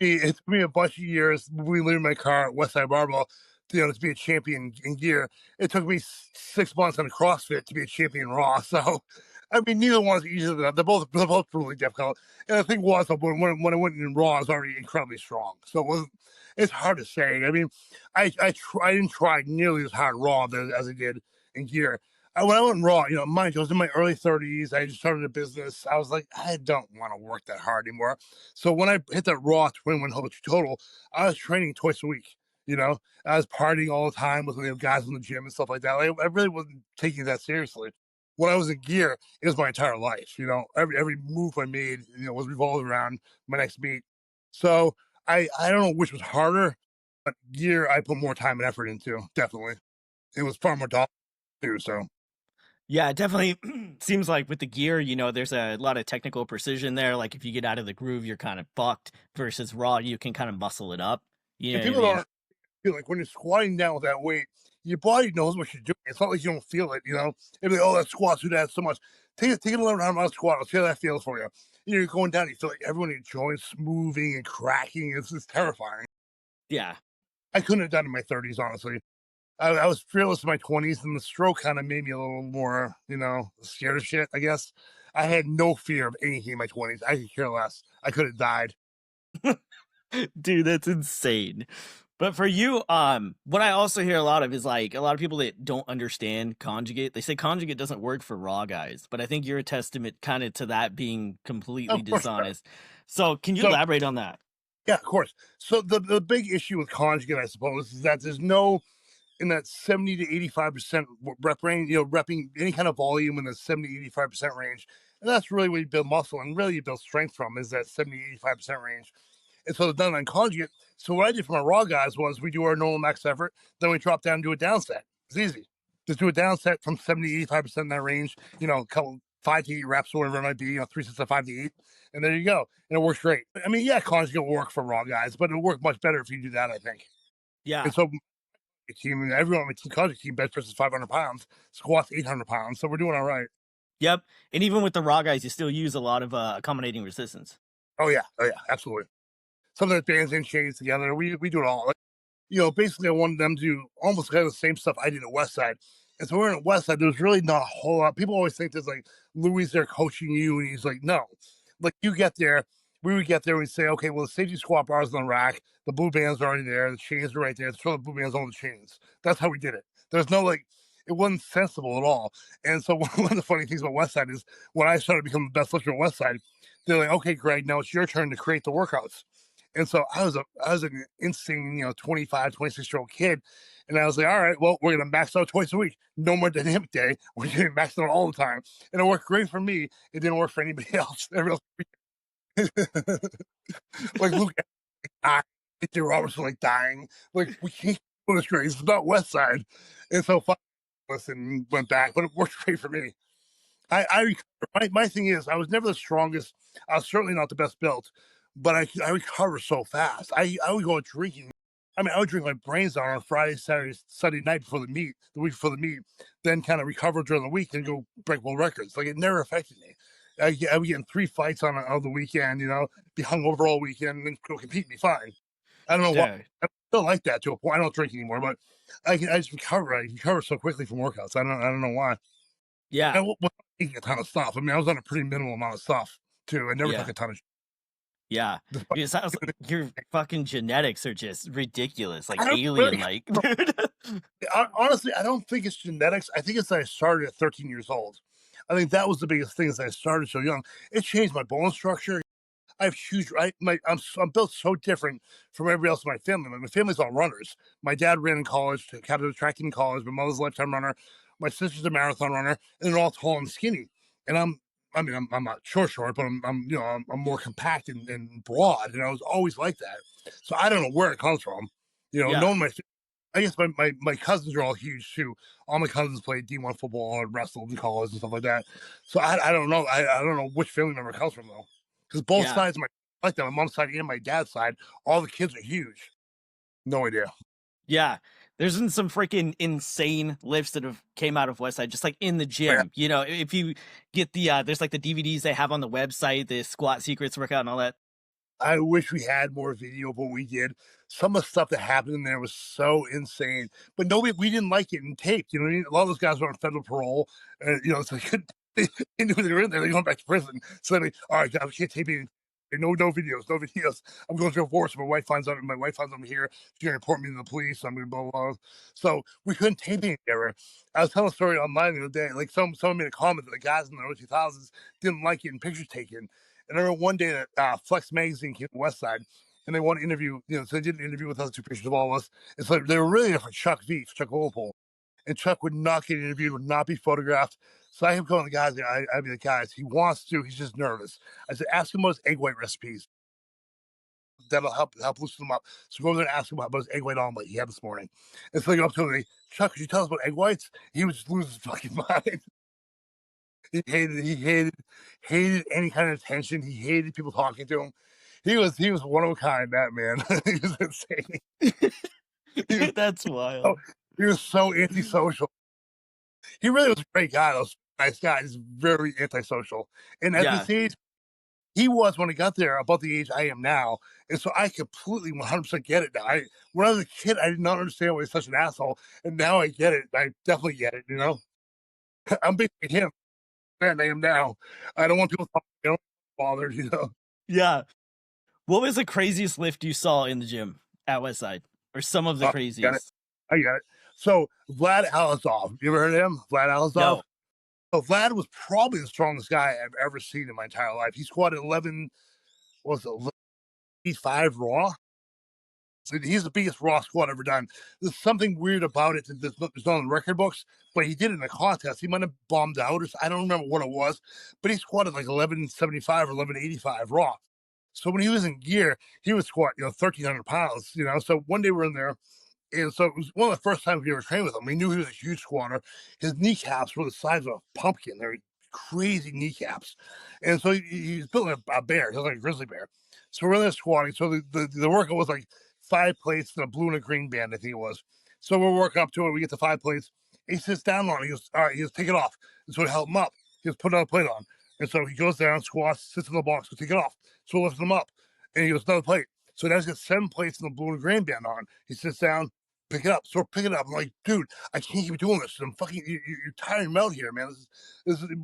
It's me a bunch of years. We lived in my car at Westside Barbell, to be a champion in Gear. It took me 6 months on CrossFit to be a champion in Raw. So, I mean, neither one's easy. They're both really difficult. And the thing was, when I went in Raw, I was already incredibly strong. So it's hard to say. I mean, I didn't try nearly as hard Raw as I did in Gear. When I went Raw, mind you, I was in my early 30s. I just started a business. I was like, I don't want to work that hard anymore. So when I hit that Raw 21 total, I was training twice a week. I was partying all the time with guys in the gym and stuff like that. I really wasn't taking that seriously. When I was in Gear, it was my entire life. Every move I made, was revolved around my next meet. So I don't know which was harder, but Gear I put more time and effort into. Definitely, it was far more daunting too. So. Yeah, it definitely seems like with the Gear, there's a lot of technical precision there. Like if you get out of the groove, you're kind of fucked. Versus Raw, you can kind of muscle it up. You And know what I people mean? don't feel like when you're squatting down with that weight, your body knows what you're doing. It's not like you don't feel it. It'd be like, oh, that squat's do that so much. Take an 1100-pound squat. Let's see how that feels for you. You're going down. You feel like everyone in your joints moving and cracking. It's terrifying. Yeah. I couldn't have done it in my 30s, honestly. I was fearless in my 20s, and the stroke kind of made me a little more, scared of shit, I guess. I had no fear of anything in my 20s. I could care less. I could have died. Dude, that's insane. But for you, what I also hear a lot of is like a lot of people that don't understand conjugate. They say conjugate doesn't work for Raw guys, but I think you're a testament kind of to that being completely Of course not. dishonest. So can you So, elaborate on that? yeah, of course. So the big issue with conjugate, I suppose, is that there's no in that 70 to 85% rep range, repping any kind of volume in the 70 to 85% range. And that's really where you build muscle and really you build strength from is that 70 to 85% range. And so done on conjugate. So what I did for my Raw guys was we do our normal max effort, then we drop down and do a down set. It's easy. Just do a down set from 70 to 85% in that range, a couple 5 to 8 reps, whatever it might be, 3 sets of 5 to 8. And there you go. And it works great. I mean, yeah, conjugate will work for Raw guys, but it'll work much better if you do that, I think. Yeah. And so team and everyone on my team conjugate team bench presses 500 pounds, squats 800 pounds. So we're doing all right. Yep. And even with the Raw guys, you still use a lot of accommodating resistance. Oh yeah, absolutely. Some of the bands and chains together. We do it all. Basically I wanted them to do almost kind of the same stuff I did at Westside. And so we're at Westside. There's really not a whole lot. People always think there's like Louis there coaching you, and he's like, no. Like you get there, we would get there, and we'd say, okay, well, the safety squat bars on the rack, the blue bands are already there, the chains are right there. Let's throw the blue bands on the chains. That's how we did it. There's no like, it wasn't sensible at all. And so one of the funny things about Westside is when I started becoming the best lifter at Westside, they're like, okay, Greg, now it's your turn to create the workouts. And so I was an insane, 25, 26-year-old kid. And I was like, all right, well, we're going to max out twice a week. No more dynamic day. We're going to max out all the time. And it worked great for me. It didn't work for anybody else. Like Luke, J. Roberts was like dying. Like, we can't do this great. It's not Westside. And so listen, went back, but it worked great for me. My thing is, I was never the strongest. I was certainly not the best built, but I recover so fast. I would go drinking. I mean, I would drink my brains out on Friday, Saturday, Sunday night before the meet, the week before the meet, then kind of recover during the week and go break world records. Like it never affected me. I would get in 3 fights on the weekend, be hungover all weekend and then go compete and be fine. I don't know why. Dude. I still like that to a point. I don't drink anymore, but I just recover. I recover so quickly from workouts. I don't know why. Yeah. I wasn't taking a ton of stuff. I mean, I was on a pretty minimal amount of stuff too. I never took Yeah. a ton of. Yeah. Despite, It sounds like your fucking genetics are just ridiculous, like I don't alien really. like, dude. Honestly, I don't think it's genetics. I think it's that I started at 13 years old. I think that was the biggest thing is that I started so young. It changed my bone structure. I have huge. I'm built so different from everybody else in my family. My family's all runners. My dad ran in college, captain track team in college. My mother's a lifetime runner. My sister's a marathon runner, and they're all tall and skinny. And I'm not short, but I'm more compact and broad. And I was always like that. So I don't know where it comes from. Yeah. Knowing I guess my cousins are all huge too. All my cousins played D1 football and wrestled in college and stuff like that. So I don't know. I don't know which family member it comes from though, because both Yeah. sides of my mom's side and my dad's side, all the kids are huge. No idea. Yeah. There's been some freaking insane lifts that have came out of Westside, just like in the But yeah, gym. If you get there's like the DVDs they have on the website, the squat secrets workout and all that. I wish we had more video of what we did. Some of the stuff that happened in there was so insane, but we didn't like it in taped. You know what I mean? A lot of those guys were on federal parole. It's like they knew they were in there. They're going back to prison. So they, all right, guys, we can't tape anything. No videos, no videos. I'm going through a divorce. My wife finds out. My wife finds out I'm here. She's gonna report me to the police. I'm gonna blah blah blah. So we couldn't tape anything ever. I was telling a story online the other day. Like someone made a comment that the guys in the early 2000s didn't like getting pictures taken. And I remember one day that Flex Magazine came to Westside, and they wanted to interview. So they did an interview with us, two pictures of all of us. And so they were really there for Chuck Walpole, and Chuck would not get interviewed, would not be photographed. So I kept going to the guys. I'd be like, guys, he wants to. He's just nervous. I said, ask him about his egg white recipes. That'll help loosen him up. So go over there and ask him about his egg white omelet he had this morning. And so they go up to him, Chuck, could you tell us about egg whites? He would just lose his fucking mind. He hated any kind of attention. He hated people talking to him. He was one of a kind, that man. He was insane. He was, That's so, wild. he was so antisocial. He really was a great guy, though. Nice guy. He's very antisocial. And at Yeah. this age, he was when he got there about the age I am now. And so I completely 100% get it now. When I was a kid, I did not understand why he's such an asshole. And now I get it. I definitely get it. I'm basically him. Man, I am now. I don't want people talking. I don't bothered. Yeah. What was the craziest lift you saw in the gym at Westside? Or some of the Got it. craziest? I got it. So Vlad Alizov, you ever heard of him? Vlad Alizov. No. So Vlad was probably the strongest guy I've ever seen in my entire life. He squatted 11, what was it, 5 raw. So he's the biggest raw squat ever done. There's something weird about it that's not in the record books, but he did it in a contest. He might have bombed out, or I don't remember what it was, but he squatted like 1175 or 1185 raw. So when he was in gear, he would squat 1,300 pounds. So one day we're in there, and so it was one of the first times we ever trained with him. We knew he was a huge squatter. His kneecaps were the size of a pumpkin. They're crazy kneecaps. And so he's built like a bear. He was like a grizzly bear. So we're in there squatting. So the workout was like 5 plates and a blue and a green band, I think it was. So we're working up to it. We get to 5 plates. He sits down on it. He goes, all right, he goes, take it off. And so we help him up. He goes, put another plate on. And so he goes down, squats, sits in the box, goes, take it off. So we lift him up. And he goes, another plate. So now he's got 7 plates and the blue and green band on. He sits down, pick it up. So we're picking it up. I'm like, dude, I can't keep doing this. I'm fucking, you're tiring me out here, man.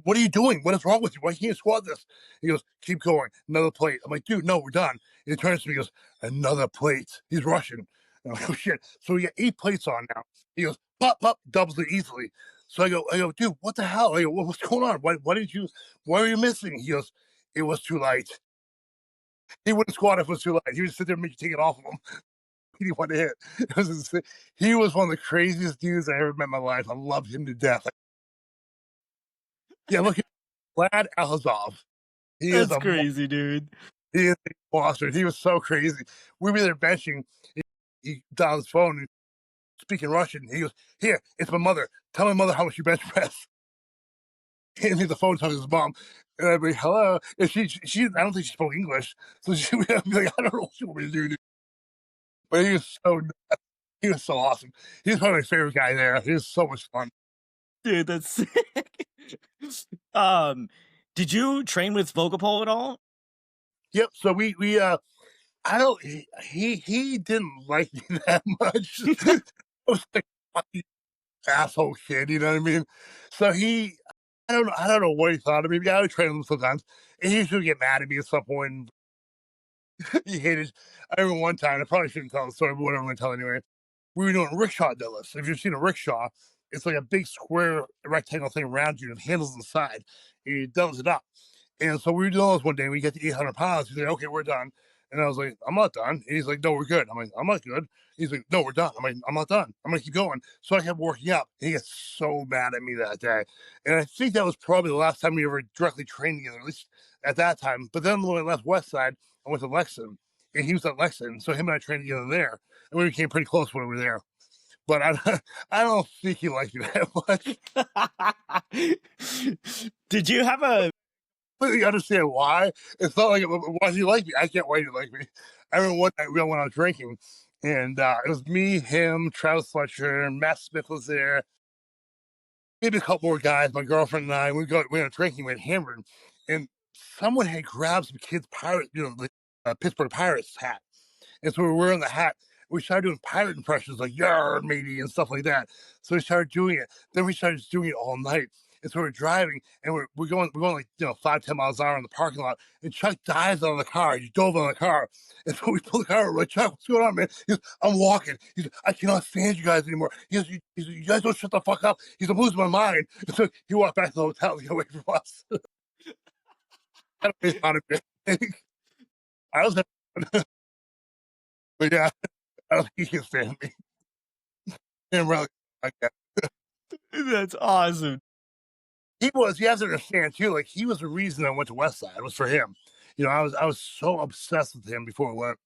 What are you doing? What is wrong with you? Why can't you squat this? He goes, keep going. Another plate. I'm like, dude, no, we're done. And he turns to me, he goes, another plate. He's rushing. And I'm like, oh shit. So we got 8 plates on now. He goes, pop, pop, doubles it easily. So I go, dude, what the hell? I go, what's going on? Why were you missing? He goes, it was too light. He wouldn't squat if it was too light. He would sit there and make you take it off of him. He wanted to hit. He was one of the craziest dudes I ever met in my life. I loved him to death. Yeah, look at Vlad Alizov. He is That's crazy, dude. he is a monster. He was so crazy. We were there benching. He dialed his phone, speaking Russian. He goes, "Here, it's my mother. Tell my mother how much you bench press." Hand me the phone, talking to his mom, and I'd be, "Hello." And she, I don't think she spoke English, so she would be like, "I don't know what you want me to do." But he was so awesome. He was probably my favorite guy there. He was so much fun. Dude, that's sick. Um, did you train with Vocapole at all? Yep. So we I don't. He didn't like me that much. I was like, "Fucking asshole kid," you know what I mean? So I don't know what he thought of me. Yeah, I would train him sometimes, and he usually get mad at me at some point. He hated. I remember one time. I probably shouldn't tell the story, but whatever, I'm gonna tell anyway. We were doing rickshaw deadlifts. If you've seen a rickshaw, it's like a big square rectangle thing around you and handles on the side, and you doubles it up. And so we were doing those one day. And we get to 800 pounds. He's like, "Okay, we're done." And I was like, "I'm not done." And he's like, "No, we're good." I'm like, "I'm not good." He's like, "No, we're done." I'm like, "I'm not done. I'm gonna keep going." So I kept working up. And he gets so mad at me that day. And I think that was probably the last time we ever directly trained together, at least at that time. But then when I left Westside, I went to Lexington, and he was at Lexington. So him and I trained together there. And we became pretty close when we were there. But I don't think he liked me that much. Did you have a Completely understand why. It's not like, why does he like me? I can't wait to like me. I remember one night we all went out drinking, and it was me, him, Travis Fletcher, Matt Smith was there, maybe a couple more guys, my girlfriend and I. We went out drinking, we had hammered, and someone had grabbed some kid's pirate, the Pittsburgh Pirates hat. And so we were wearing the hat. We started doing pirate impressions like "Yar, matey" and stuff like that. So we started doing it. Then we started just doing it all night. And so we're driving, and we're going like 5-10 miles an hour in the parking lot. And Chuck dives out of the car. He dove on the car, and so we pull the car over. Like, "Chuck, what's going on, man?" He goes, "I'm walking." He's like, "I cannot stand you guys anymore." He goes, "You guys don't shut the fuck up." He's, "I'm losing my mind." And so he walked back to the hotel to get away from us. I don't know how to. I was, but yeah, I don't think he can stand me. And really, like that. That's awesome. He was. You have to understand too. Like he was the reason I went to Westside. It was for him. I was so obsessed with him before I went.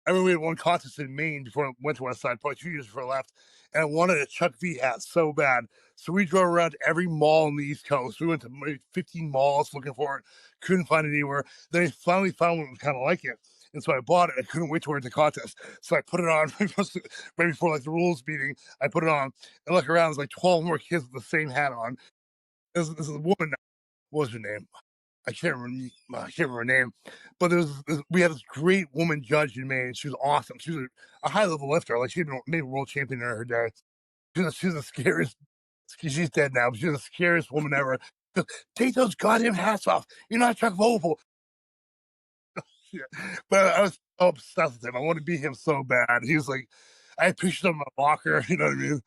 I remember we had one contest in Maine before I went to Westside, probably 2 years before I left, and I wanted a Chuck V hat so bad. So we drove around to every mall on the East Coast. We went to maybe 15 malls looking for it. Couldn't find it anywhere. Then I finally found one that was kind of like it. And so I bought it. I couldn't wait to wear it to contest. So I put it on right before like the rules meeting. I put it on and look around. There's like 12 more kids with the same hat on. This is a woman. What was her name? I can't remember her name, but we had this great woman judge in Maine. She was awesome. She was a high level lifter. Like she'd been maybe world champion in her day. She was the scariest. She's dead now, but she's the scariest woman ever. She goes, "Take those goddamn hats off. You're not Chuck Vogel." Yeah. But I was so obsessed with him. I wanted to be him so bad. He was like, I had pictures of him in my locker. You know what I mean?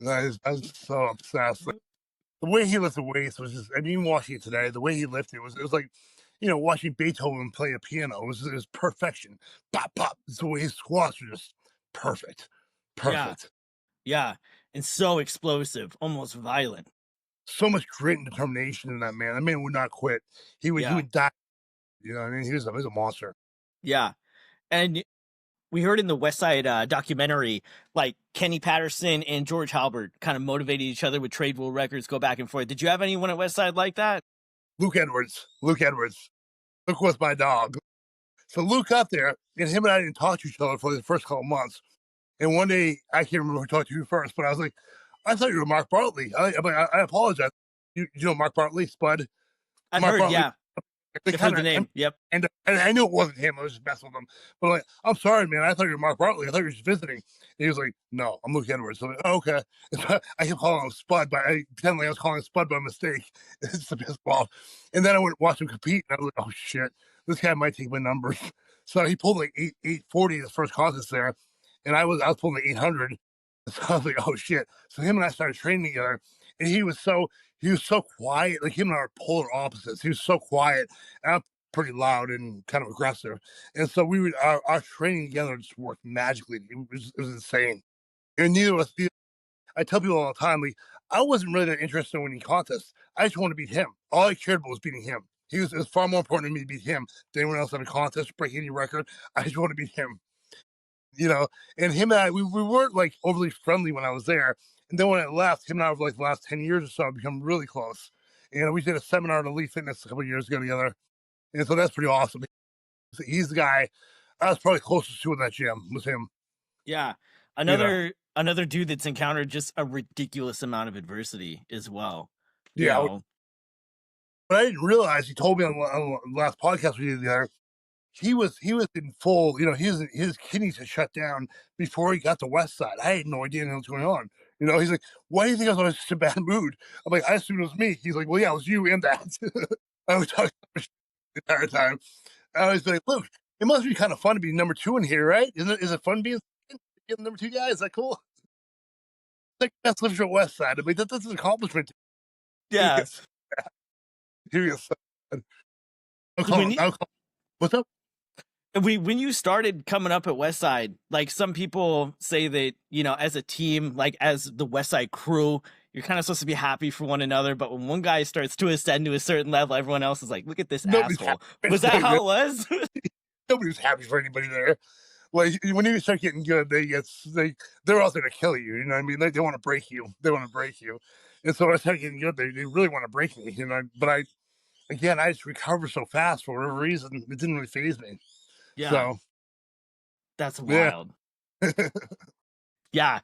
And I was so obsessed. Like, the way he lifted weights was just, I mean, even watching it today, the way he lifted it was like, watching Beethoven play a piano. It was perfection. Pop, pop. It's the way his squats were just perfect. Yeah, Perfect. yeah, and so explosive, almost violent. So much grit and determination in that man. That man would not quit. He Yeah, would die. You know what I mean? He was a monster. yeah, and we heard in the West Side documentary, like Kenny Patterson and George Halbert kind of motivated each other with trade rule records, go back and forth. Did you have anyone at West Side like that? Luke Edwards. Luke Edwards. Luke was my dog. So Luke got there, and him and I didn't talk to each other for the first couple months. And one day, I can't remember who talked to you first, but I was like, "I thought you were Mark Bartley." I'm like, I apologize. You know Mark Bartley, Spud? I've Mark heard, Bartley. yeah, They I've heard kind the of, name. Yep. and I knew it wasn't him. I was just messing with him. But like, "I'm sorry, man. I thought you were Mark Bartley. I thought you were just visiting." And he was like, "No, I'm Luke Edwards." So I'm like, "Oh, okay." So I kept calling him Spud, but I pretended like I was calling him Spud by mistake. It's the piss ball. And then I went to watch him compete, and I was like, "Oh shit, this guy might take my numbers." So he pulled like 840 his first contest there, and I was pulling like 800. So I was like, "Oh shit." So him and I started training together, and he was so quiet. Like him and I are polar opposites. He was so quiet. And I'm pretty loud and kind of aggressive. And so our training together just worked magically. It was insane. And neither of us, I tell people all the time, like, I wasn't really that interested in winning contests. I just wanted to beat him. All I cared about was beating him. It was far more important to me to beat him than anyone else in a contest, break any record. I just want to beat him, you know. And him and I, we weren't like overly friendly when I was there. And then when I left, him and I over like the last 10 years or so, have become really close. We did a seminar on Elite Fitness a couple of years ago together. And so that's pretty awesome. He's the guy I was probably closest to in that gym was him. Yeah. You know, Another dude that's encountered just a ridiculous amount of adversity as well. You yeah. know. But I didn't realize he told me on the last podcast we did together. he was in full, his kidneys had shut down before he got to Westside. I had no idea what was going on. He's like, "Why do you think I was in such a bad mood?" I'm like, "I assumed it was me." He's like, "Well, yeah, it was you and that." I was talking the entire time. I was like, "Look, it must be kind of fun to be number two in here, right? Is it fun being the number two guy? Is that cool?" Like, that's lives at Westside. I mean, that's an accomplishment. Yeah. Yes. He was so good. So when you, I'll call what's up? when you started coming up at Westside, like some people say that, as a team, like as the Westside crew, you're kind of supposed to be happy for one another. But when one guy starts to ascend to a certain level, everyone else is like, look at this Nobody's asshole. happy for Was that anybody how there. it was? Nobody was happy for anybody there. Like, when you start getting good, they're out there to kill you. You know what I mean? They want to break you. They want to break you. And so when I start getting good, they really want to break me. But I just recover so fast for whatever reason. It didn't really phase me. Yeah, So that's yeah. wild. Yeah.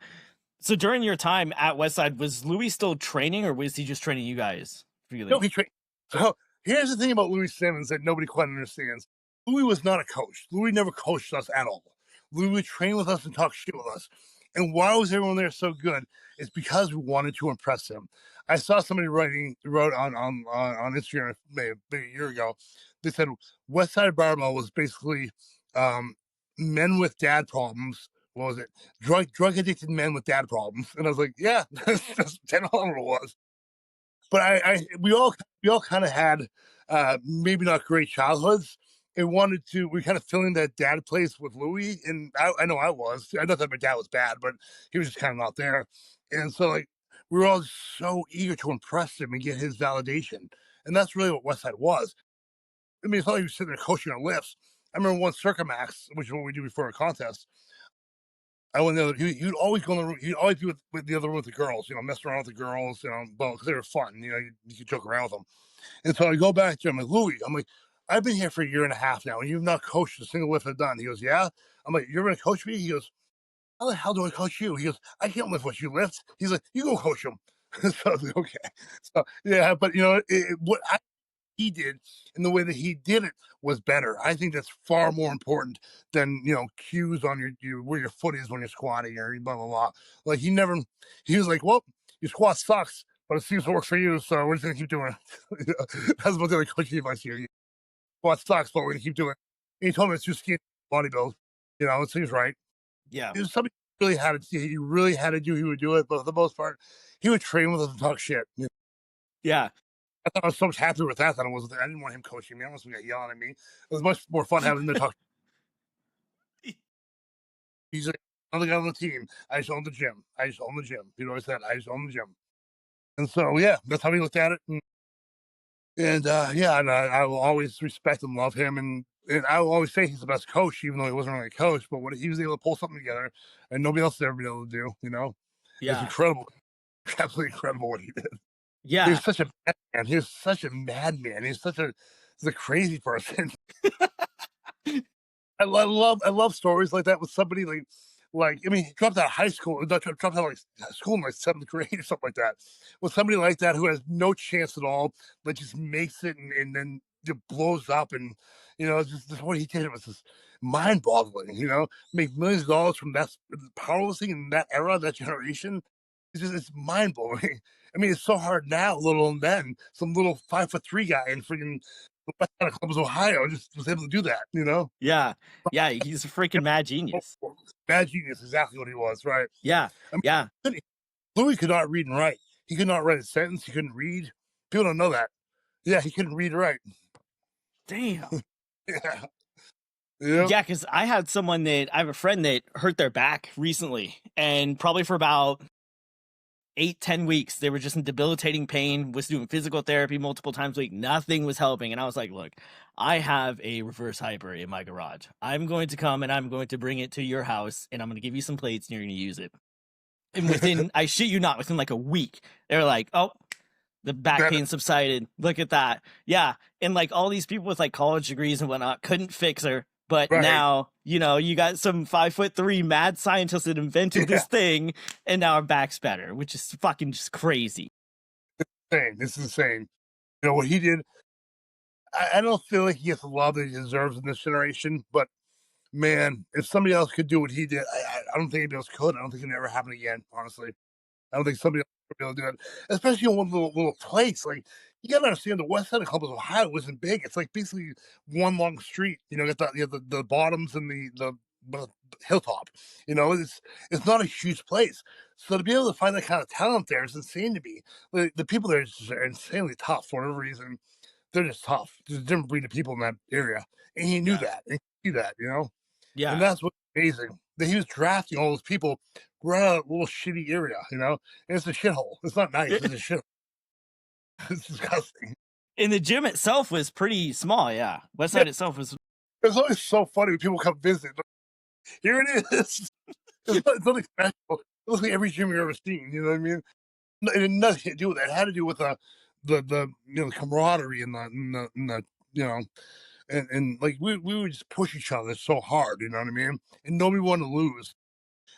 So during your time at Westside, was Louis still training or was he just training you guys No, freely? he trained. So here's the thing about Louis Simmons that nobody quite understands. Louis was not a coach. Louis never coached us at all. Louis would train with us and talk shit with us. And why was everyone there so good? It's because we wanted to impress him. I saw somebody wrote on Instagram maybe a year ago. They said Westside Barbell was basically men with dad problems. What was it? Drug addicted men with dad problems. And I was like, yeah, that's 10 on what it was. But we all kind of had maybe not great childhoods and wanted to. We kind of fill in that dad place with Louis, and I know I was. I know that my dad was bad, but he was just kind of not there. And so like we were all so eager to impress him and get his validation, and that's really what Westside was. I mean, it's not like you sitting there coaching on lifts. I remember one Circumax, which is what we do before a contest. I went the other. He'd always go in the room. He'd always be with the other room with the girls. Messing around with the girls. Well, because they were fun. You could joke around with them. And so I go back to him, like, "Louis," I'm like, "I've been here for a year and a half now, and you've not coached a single lift I've done." He goes, "Yeah." I'm like, "You're going to coach me?" He goes, "How the hell do I coach you?" He goes, "I can't lift what you lift." He's like, "You go coach him." So I was like, "Okay." So yeah, but what he did and the way that he did it was better. I think that's far more important than cues on your where your foot is when you're squatting or blah blah blah. Like he was like, "Well, your squat sucks, but it seems to work for you, so we're just gonna keep doing it." That's what the only coaching advice here. Squat sucks, but we're gonna keep doing it. And he told me it's just skin bodybuild. It seems right. Yeah. It was something he really had to do. He would do it, but for the most part, he would train with us and talk shit. Yeah. I thought I was so much happier with that than I was with it. I didn't want him coaching me. I was yelling at me. It was much more fun having him to talk. He's like, another guy on the team. I just own the gym. I just own the gym. You know what I said? I just own the gym. And so, yeah, that's how he looked at it. And I will always respect and love him. And I will always say he's the best coach, even though he wasn't really a coach. But what he was able to pull something together and nobody else has ever been able to do. It's Yeah. incredible. Absolutely incredible what he did. He Yeah. was such a madman. He was such a madman. He's a crazy person. I love stories like that with somebody I mean, he dropped out of high school, dropped out of school in like seventh grade or something like that. With somebody like that who has no chance at all, but just makes it and then it blows up, and just what he did was just mind boggling. Make millions of dollars from that powerlifting in that era, that generation. It's mind blowing. I mean, it's so hard now, little and then some little 5'3" guy in freaking West Side of Columbus, Ohio, just was able to do that. Yeah. Yeah. He's a freaking mad genius. Bad genius, exactly what he was, right? Yeah. I Yeah. mean, Louis could not read and write. He could not write a sentence. He couldn't read. People don't know that. Yeah, he couldn't read or write. Damn. Yeah. Yep. Yeah. Cause I have a friend that hurt their back recently and probably for about 8-10 weeks they were just in debilitating pain, was doing physical therapy multiple times a week, nothing was helping. And I was like, look, I have a reverse hyper in my garage. I'm going to come and I'm going to bring it to your house and I'm going to give you some plates and you're going to use it. And within I shit you not, within like a week they're like, oh, the back Better. pain subsided, look at that. Yeah. And like all these people with like college degrees and whatnot couldn't fix her. But Right. now, you got some 5'3" mad scientist that invented this thing, and now our back's better, which is fucking just crazy. Insane. This is insane. What he did. I don't feel like he gets the love that he deserves in this generation, but man, if somebody else could do what he did, I don't think anybody else could. I don't think it would ever happen again, honestly. I don't think somebody else would be able to do it, especially in one little place. Like, you gotta understand, the west side of Columbus, Ohio, isn't big. It's like basically one long street. You got the bottoms and the hilltop. It's not a huge place. So to be able to find that kind of talent there is insane to me. The people there are insanely tough for whatever reason. They're just tough. There's a different breed of people in that area, and he knew Yeah. that. And he knew that. And Yeah. that's what's amazing, that he was drafting all those people right out of a little shitty area. And it's a shithole. It's not nice. It's a shithole. It's disgusting. And the gym itself was pretty small, yeah. Yeah, Westside itself was it's always so funny when people come visit. Here it is. It's nothing special. It looks like every gym you've ever seen. You know what I mean? It had nothing to do with that. It had to do with the camaraderie and the and like we would just push each other so hard. You know what I mean? And nobody wanted to lose.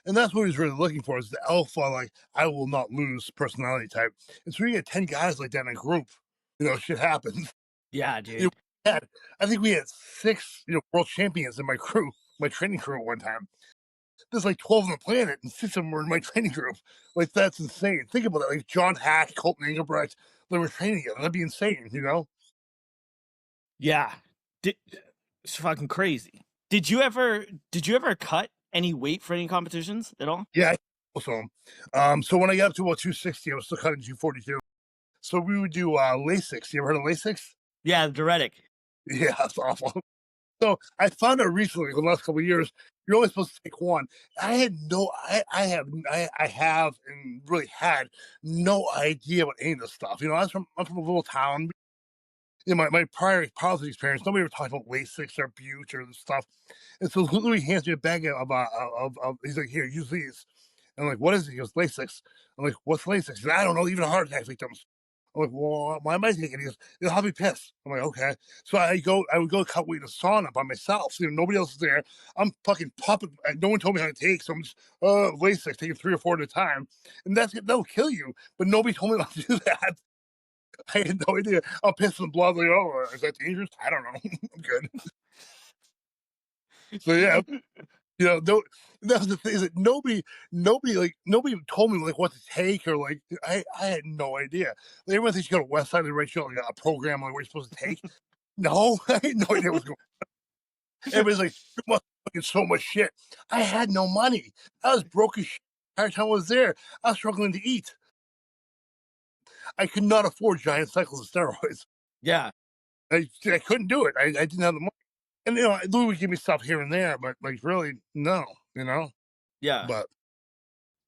And that's what he's really looking for, is the alpha, like, I will not lose personality type. And so you get 10 guys like that in a group, shit happens. yeah, You know, dude. I think we had 6, world champions in my crew, my training crew at one time. There's like 12 on the planet, and 6 of them were in my training group. Like, that's insane. Think about it. Like John Hack, Colton Engelbrecht, they were training together. That'd be insane. Yeah. It's fucking crazy. Did you ever cut any weight for any competitions at all? Yeah, so when I got up to about 260, I was still cutting 242. So we would do Lasix. You ever heard of Lasix? Yeah, the diuretic. Yeah, that's awful. So I found out recently, in the last couple of years, you're only supposed to take one. I have and really had no idea about any of this stuff. I'm from a little town. My prior politics experience, nobody ever talked about Lasix or Butte or this stuff. And so Louis hands me a bag of he's like, here, use these. And I'm like, what is it? He goes, Lasix. I'm like, what's Lasix? He said, I don't know, even heart attack victims. I'm like, well, why am I taking it? He goes, it'll help me piss. I'm like, okay. So I would go cut weight in a sauna by myself. So, nobody else is there. I'm fucking popping. No one told me how to take. So I'm just, Lasix, taking 3 or 4 at a time. And that'll kill you. But nobody told me not to do that. I had no idea. I'm pissing and blood. Like, oh, is that dangerous? I don't know. I'm good. So yeah, no, that was the thing, is that nobody told me like what to take, or like I had no idea. Like, everyone thinks you go to Westside, they write you like a program like what you're supposed to take. No, I had no idea what's going on. Everybody's like, you must fucking so much shit. I had no money. I was broke as shit the entire time I was there. I was struggling to eat. I could not afford giant cycles of steroids. Yeah. I couldn't do it. I didn't have the money. And Louis would give me stuff here and there, but like really, no, Yeah. but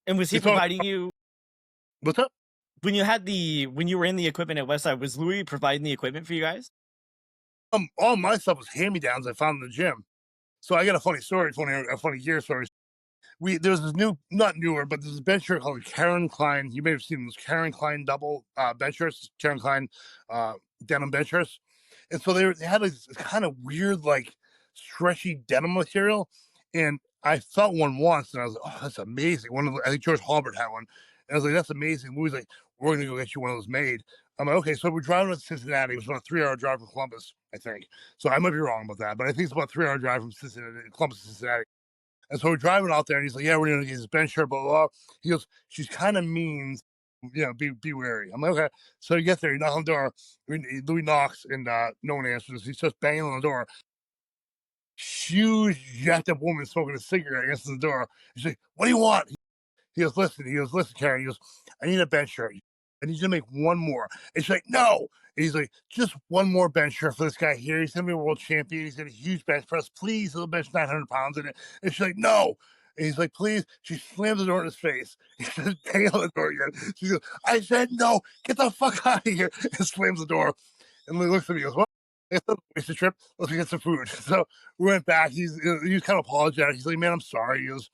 And was he it's all providing you what's up? when you were in the equipment at Westside, was Louis providing the equipment for you guys? All my stuff was hand-me-downs I found in the gym. So I got a funny story, a funny gear story. There's this not newer, but there's this bench shirt called Karen Klein. You may have seen those Karen Klein double bench shirts, Karen Klein denim bench shirts. And so they had this kind of weird, like, stretchy denim material. And I felt one once, and I was like, oh, that's amazing. I think George Halbert had one. And I was like, that's amazing. Louis was like, we're going to go get you one of those made. I'm like, okay. So we're driving to Cincinnati. It was about a 3-hour drive from Columbus, I think. So I might be wrong about that, but I think it's about a 3-hour drive from Columbus to Cincinnati. And so we're driving out there, and he's like, yeah, we're going to get this bench shirt, blah, blah, blah. He goes, she's kind of mean. Be wary. I'm like, okay. So you get there, you knock on the door. Louis knocks, and no one answers. He's just banging on the door. Huge, jacked up woman smoking a cigarette answers the door. She's like, what do you want? He goes, listen, Karen. He goes, I need a bench shirt. I need you to make one more. And she's like, no. And he's like, just one more bench shirt for this guy here. He's going to be a world champion. He's got a huge bench press. Please, he'll bench 900 pounds in it. And she's like, no. And he's like, please. She slams the door in his face. He says, bang on the door again. She goes, I said no. Get the fuck out of here. And slams the door. And he looks at me and goes, well, it's a waste of trip. Let's get some food. So we went back. He was kind of apologetic. He's like, man, I'm sorry. He goes,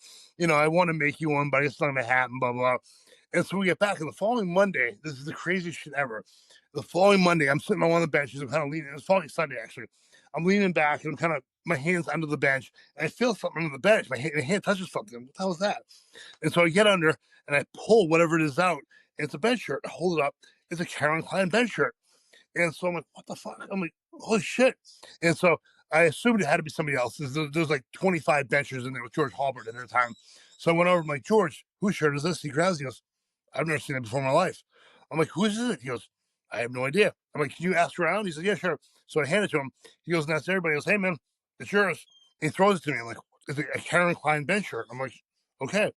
I want to make you one, but it's not going to happen, blah, blah. And so we get back, and the following Monday, this is the craziest shit ever. The following Monday, I'm sitting on one of the benches. I'm kind of leaning. It's following Sunday, actually. I'm leaning back, and I'm kind of, my hand's under the bench, and I feel something under the bench. My hand touches something. What the hell is that? And so I get under, and I pull whatever it is out. And it's a bench shirt. I hold it up. It's a Karen Klein bench shirt. And so I'm like, what the fuck? I'm like, holy shit. And so I assumed it had to be somebody else. There's like 25 benchers in there with George Halbert at the time. So I went over, I'm like, George, whose shirt is this? He grabs, he goes, I've never seen that before in my life. I'm like, who is it? He goes, I have no idea. I'm like, can you ask around? He said, yeah, sure. So I hand it to him. He goes, and that's everybody. He goes, hey, man, it's yours. He throws it to me. I'm like, it's a Karen Klein bench shirt. I'm like, okay.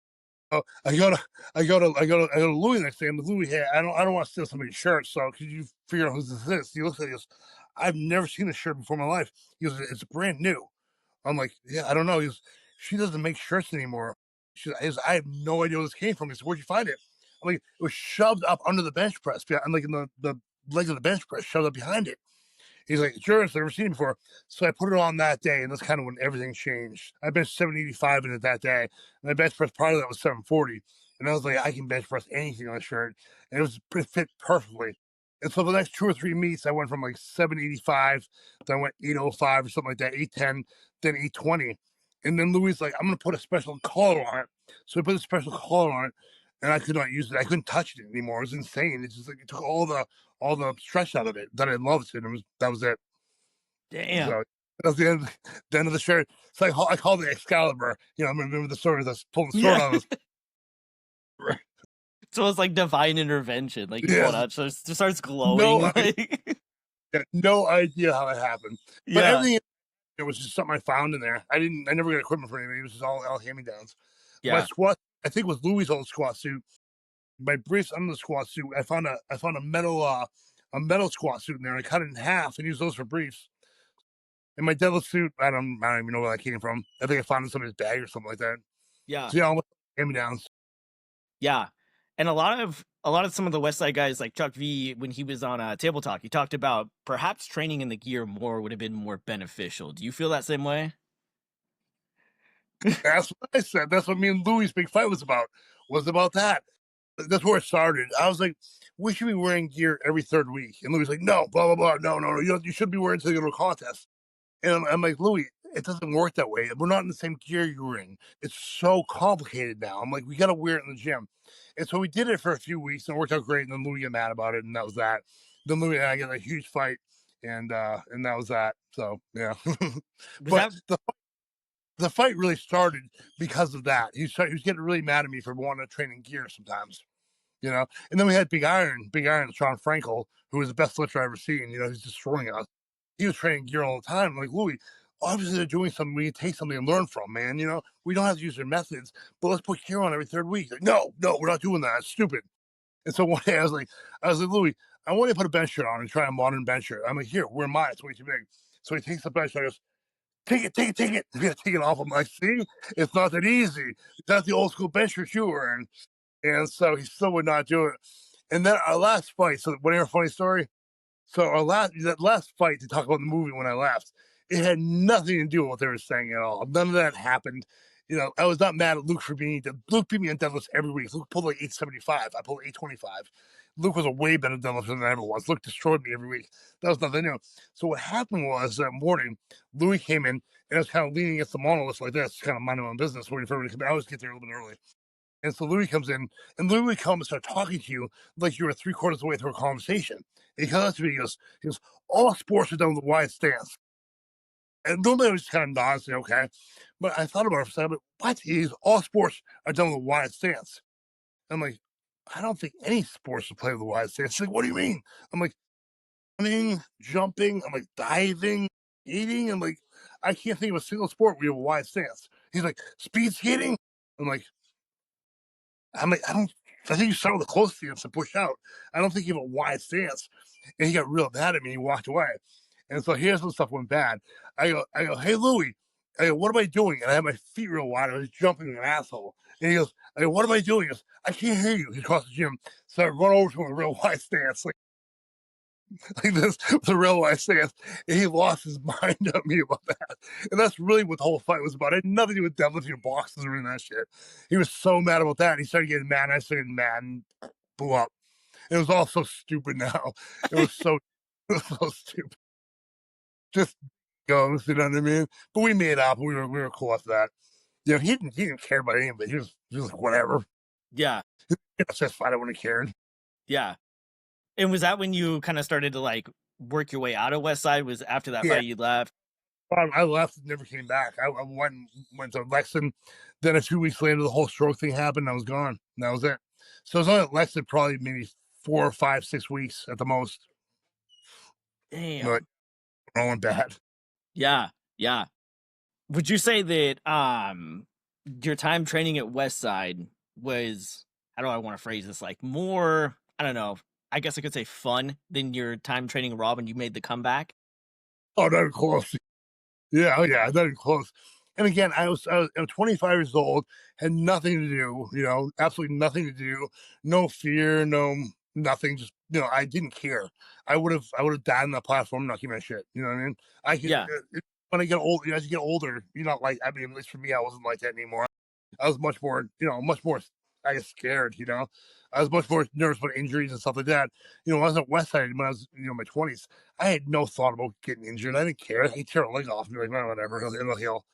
Oh, I go to Louis the next day. I'm like, Louis, hey, I don't want to steal somebody's shirt. So could you figure out who this is? He looks at it, he goes, I've never seen this shirt before in my life. He goes, it's brand new. I'm like, yeah, I don't know. He goes, she doesn't make shirts anymore. I have no idea where this came from. He said, where'd you find it? I'm like, it was shoved up under the bench press. I'm like in the legs of the bench press, shoved up behind it. He's like, sure, I've never seen it before. So I put it on that day, and that's kind of when everything changed. I benched 785 in it that day. And my bench press prior to that was 740. And I was like, I can bench press anything on a shirt. And it fit perfectly. And so the next 2 or 3 meets, I went from like 785, then I went 805 or something like that, 810, then 820. And then Louis like, I'm going to put a special collar on it. So I put a special collar on it, and I could not use it. I couldn't touch it anymore. It was insane. It's just like it took all the stress out of it that I loved it. And that was it. Damn. So that's the end of the shirt. It's like I called it Excalibur. You know, I remember the sword that's pulling the sword Yeah. out of his. So it's like divine intervention. Like you pull it Yes, out, so it just starts glowing. no, Like, no idea how that happened, but yeah, everything it was just something I found in there. I never got equipment for anything. It was just all hand me downs. My yeah, squat, I think, was Louis' old squat suit. My briefs under the squat suit. I found a metal squat suit in there. And I cut it in half and used those for briefs. And my deadlift suit, I don't even know where that came from. I think I found it in somebody's bag or something like that. yeah, So yeah, almost hand me downs. yeah. And a lot of some of the West Side guys, like Chuck V, when he was on Table Talk, he talked about perhaps training in the gear more would have been more beneficial. Do you feel that same way? That's what I said. That's what me and Louis' big fight was about. Was about that. That's where it started. I was like, we should be wearing gear every third week. And Louis was like, no, blah blah blah. No, no, no. You should be wearing until you go to a contest. And I'm like, Louis, it doesn't work that way. We're not in the same gear you're in. It's so complicated now. I'm like, we got to wear it in the gym. And so we did it for a few weeks and it worked out great. And then Louis got mad about it. And that was that. Then Louis and I got a huge fight. And that was that. So, yeah. Was But that the fight really started because of that. He was getting really mad at me for wanting to train in gear sometimes. You know, and then we had Big Iron, Sean Frankel, who was the best lifter I've ever seen. You know, he's destroying us. He was training gear all the time. I'm like, Louis, obviously they're doing something we can take something and learn from, man. You know, we don't have to use their methods, but let's put gear on every third week. Like, no, no, we're not doing that. It's stupid. And so one day I was like, Louis, I want you to put a bench shirt on and try a modern bench shirt. I'm like, here, wear mine. It's way too big. So he takes the bench shirt. I goes, take it, take it, take it. I'm gonna take it off. I'm like, see, it's not that easy. That's the old school bench shirt you were wearing. And so he still would not do it. And then our last fight. So, want to hear a funny story? So that last fight to talk about the movie when I left, it had nothing to do with what they were saying at all. None of that happened. You know, I was not mad at Luke for being Luke beat me in deadlifts every week. Luke pulled like 875. I pulled 825. Luke was a way better deadlifter than I ever was. Luke destroyed me every week. That was nothing new. So what happened was that morning, Louis came in and I was kind of leaning against the monolith like this, kind of minding my own business, waiting for everybody to come in. I always get there a little bit early. And so Louis comes in, and Louis would come and start talking to you like you were three-quarters of the way through a conversation. And he comes up to me, he goes, all sports are done with a wide stance. And normally I was kind of nod and say, okay. But I thought about it for a second, but what? He's all sports are done with a wide stance. I'm like, I don't think any sports should play with a wide stance. He's like, what do you mean? I'm like, running, jumping, I'm like, diving, eating. I'm like, I can't think of a single sport where you have a wide stance. He's like, speed skating? I'm like, I don't. I think you start with a close stance and push out. I don't think you have a wide stance. And he got real mad at me. He walked away. And so here's when stuff went bad. I go, hey Louie, I go, what am I doing? And I had my feet real wide. I was jumping like an asshole. And he goes, I go, what am I doing? He goes, I can't hear you. He's across the gym. So I run over to him with a real wide stance, like this, with a real wide stance. And he lost his mind at me about that. And that's really what the whole fight was about. It had nothing to do with deadlifting boxes or any of that shit. He was so mad about that. And he started getting mad. And I started getting mad and blew up. It was all so stupid now. It was so, it was so stupid. Just goes, you know what I mean? But we made up. We were cool after that. You know, he didn't care about any of it. He was like, whatever. yeah, It's just fine. I wouldn't have cared. yeah. And was that when you kind of started to like work your way out of Westside? Was after that Yeah, fight you left? I left and never came back. I went to Lexington. Then a few weeks later, the whole stroke thing happened. I was gone. And that was it. So I was only at Lexington probably maybe 4 or 5, 6 weeks at the most. But Damn. all went bad. Yeah, yeah. Would you say that your time training at Westside was, how do I want to phrase this, like more, I don't know, I guess I could say fun than your time training Raw when you made the comeback? Oh, not even close. Yeah, oh yeah, not even close. And again, I was 25 years old, had nothing to do, absolutely nothing to do, no fear, no nothing. Just I didn't care. I would have died on that platform, not giving a shit. You know what I mean? I could Yeah, when I get old, as you get older, you're not like. I mean, at least for me, I wasn't like that anymore. I was much more, I guess, scared. I was much more nervous about injuries and stuff like that. When I was at Westside, when I was, in my 20s, I had no thought about getting injured. I didn't care. He'd tear a leg off and be like, "Well, whatever, it'll heal."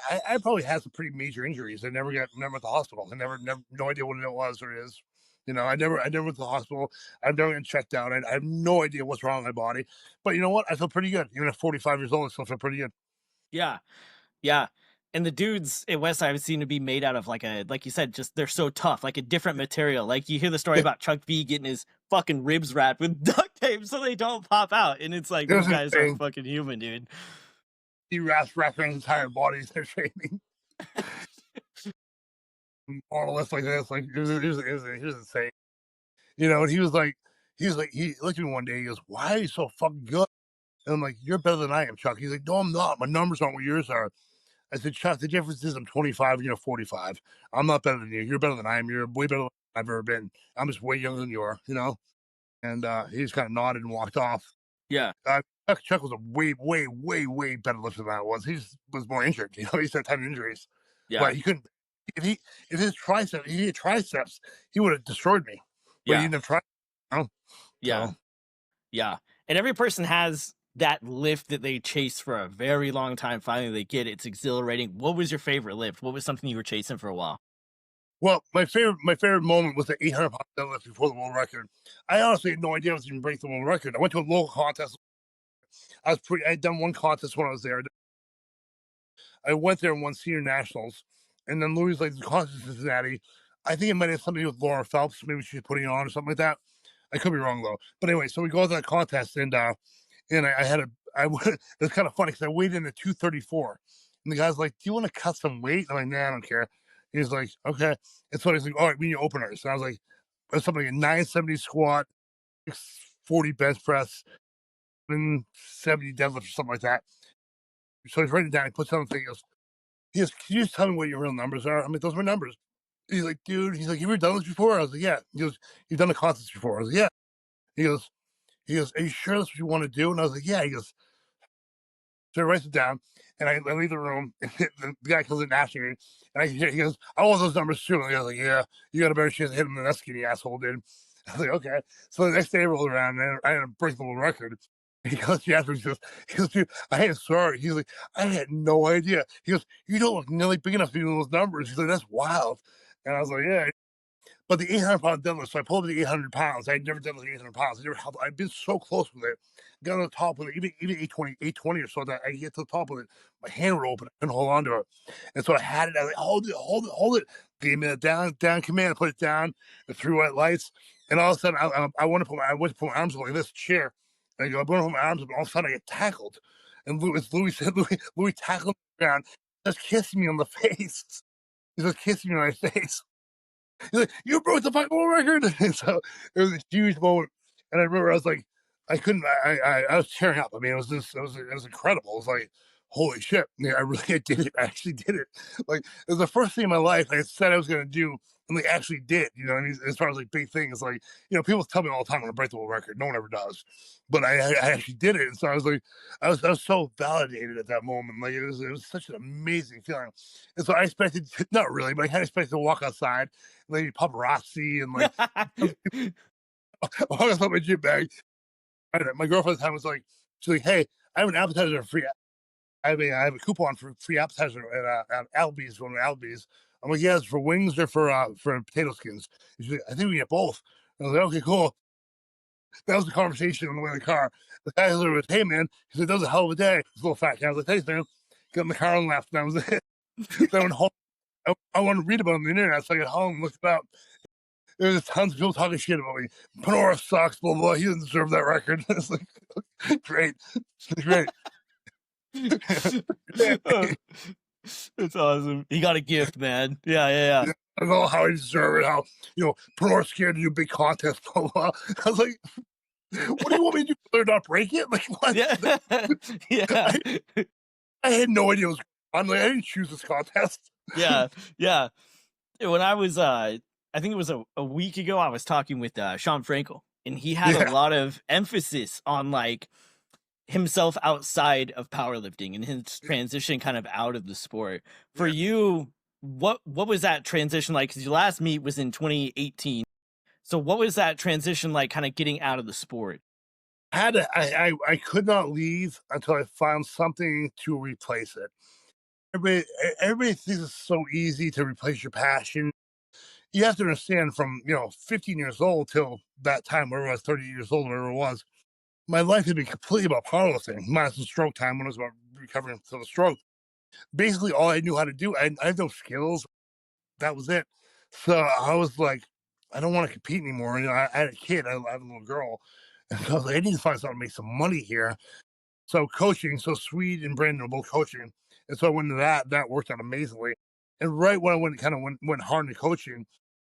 I probably had some pretty major injuries. I never went to the hospital. Never, no idea what it was or is. I never went to the hospital. I've never been checked out. I have no idea what's wrong with my body. But you know what? I feel pretty good. Even at 45 years old, I still feel pretty good. yeah, yeah. And the dudes at Westside seem to be made out of like you said, just they're so tough, like a different material. Like you hear the story about Chuck V getting his fucking ribs wrapped with duct tape so they don't pop out, and it's like It these was guys are insane. fucking human, dude. He wrapped his entire body in their training. On a list like this, like it was insane. And he looked at me one day. He goes, "Why are you so fucking good?" And I'm like, "You're better than I am, Chuck." He's like, "No, I'm not. My numbers aren't what yours are." I said, "Chuck, the difference is I'm 25 and you're 45. I'm not better than you. You're better than I am. You're way better than I've ever been. I'm just way younger than you are." And he just kind of nodded and walked off. Yeah, Chuck was a way, way, way, way better lifter than I was. He just was more injured. He's had 10 injuries, yeah, but he couldn't. If he if his triceps, he had triceps, he would have destroyed me. But he yeah, didn't have triceps. yeah, So yeah. And every person has that lift that they chase for a very long time. Finally, they get it. It's exhilarating. What was your favorite lift? What was something you were chasing for a while? well, my favorite moment was the 800-pound deadlift before the world record. I honestly had no idea I was even break the world record. I went to a local contest. I had done one contest when I was there. I went there and won senior nationals, and then Louis like the contest in Cincinnati. I think it might have something to do with Laura Phelps. Maybe she's putting it on or something like that. I could be wrong though. But anyway, so we go to that contest, and I had a I it's kind of funny because I weighed in at 234, and the guy's like, "Do you want to cut some weight?" I'm like, "Nah, I don't care." He's like, "Okay." And so he's like, "All right, we need openers." And I was like, "It's something like a 970 squat, 640 bench press, and 70 deadlift or something like that." So he's writing it down. He puts on the thing. He goes, "Can you just tell me what your real numbers are?" I'm like, "Those are my numbers." He's like, "Dude," he's like, "Have you ever done this before?" I was like, "Yeah." He goes, "You've done a contest before?" I was like, "Yeah." He goes, "Are you sure that's what you want to do?" And I was like, "Yeah." He goes, so he writes it down, and I leave the room, and the guy comes in after me, and he goes, "I want those numbers too." And I was like, "Yeah, you got a better chance of hitting than that skinny asshole did." I was like, "Okay." So the next day I rolled around, and I had a breakable record. He goes, "Yeah," he goes, "Dude, I am sorry." He's like, "I had no idea." He goes, "You don't look nearly big enough to do those numbers." He's like, "That's wild." And I was like, "Yeah." But the 800-pound deadlift, so I pulled up the 800 pounds. I had never done the 800 pounds. I've been so close with it. Got on the top with it, even 820 or so that I get to the top with it. My hand would open. I couldn't hold on to it. And so I had it. I was like, hold it, hold it, hold it. Gave me a down command. I put it down, the three white lights. And all of a sudden, I went to put my arms up like this chair. And I go, I want to put my arms up. And all of a sudden, I get tackled. And Louis said, Louis tackled me around, just kissing me on the face. He's just kissing me on my face. He's like, "You broke the fucking world record!" And so it was a huge moment. And I remember I was like, I couldn't. I was tearing up. I mean, it was incredible. It was like, holy shit! Yeah, I really I did it. I actually did it. Like it was the first thing in my life I said I was going to do, and like actually did. I mean, as far as like big things, like people tell me all the time I'm going to break the world record. No one ever does, but I actually did it. And so I was like, I was so validated at that moment. Like it was such an amazing feeling. And so I expected, not really, but I kind of expected to walk outside, lady paparazzi, and like walk outside my gym bag. And my girlfriend at the time was like, she's like, "Hey, I have an appetizer for free. I have a coupon for free appetizer at Albee's, going to Albee's." I'm like, "Yeah, it's for wings or for potato skins?" And she's like, "I think we get both." I was like, "Okay, cool." That was the conversation on the way in the car. The guy was, "Hey man," he said, "that was a hell of a day." This little fat guy. I was like, "Thanks, man." Got in the car and left. And that was it. Then I went home. I wanted to read about it on the internet, so I got home and looked it up. There's tons of people talking shit about me. Panora sucks, blah blah. He doesn't deserve that record. It's like, great, great. Oh, that's awesome. He got a gift, man. Yeah. I don't know how I deserve it. How Panora's scared to do big contests. Blah blah. I was like, what do you want me to do? Learn not break it? Like what? Yeah. Yeah. I had no idea what was going on. Like I didn't choose this contest. Yeah. When I was I think it was a week ago, I was talking with Sean Frankel, and he had a lot of emphasis on like himself outside of powerlifting and his transition kind of out of the sport. For you, what was that transition like? Because your last meet was in 2018. So what was that transition like, kind of getting out of the sport? I could not leave until I found something to replace it. Everybody thinks it's so easy to replace your passion. You have to understand from 15 years old till that time, wherever I was, 30 years old, wherever it was, my life had been completely about powerlifting, minus the stroke time when it was about recovering from the stroke. Basically, all I knew how to do, I had no skills. That was it. So I was like, I don't want to compete anymore. I had a kid, I have a little girl. And so I was like, I need to find something to make some money here. So coaching, so Swede and Brandon were both coaching. And so I went into that. That worked out amazingly. And right when I went hard into coaching,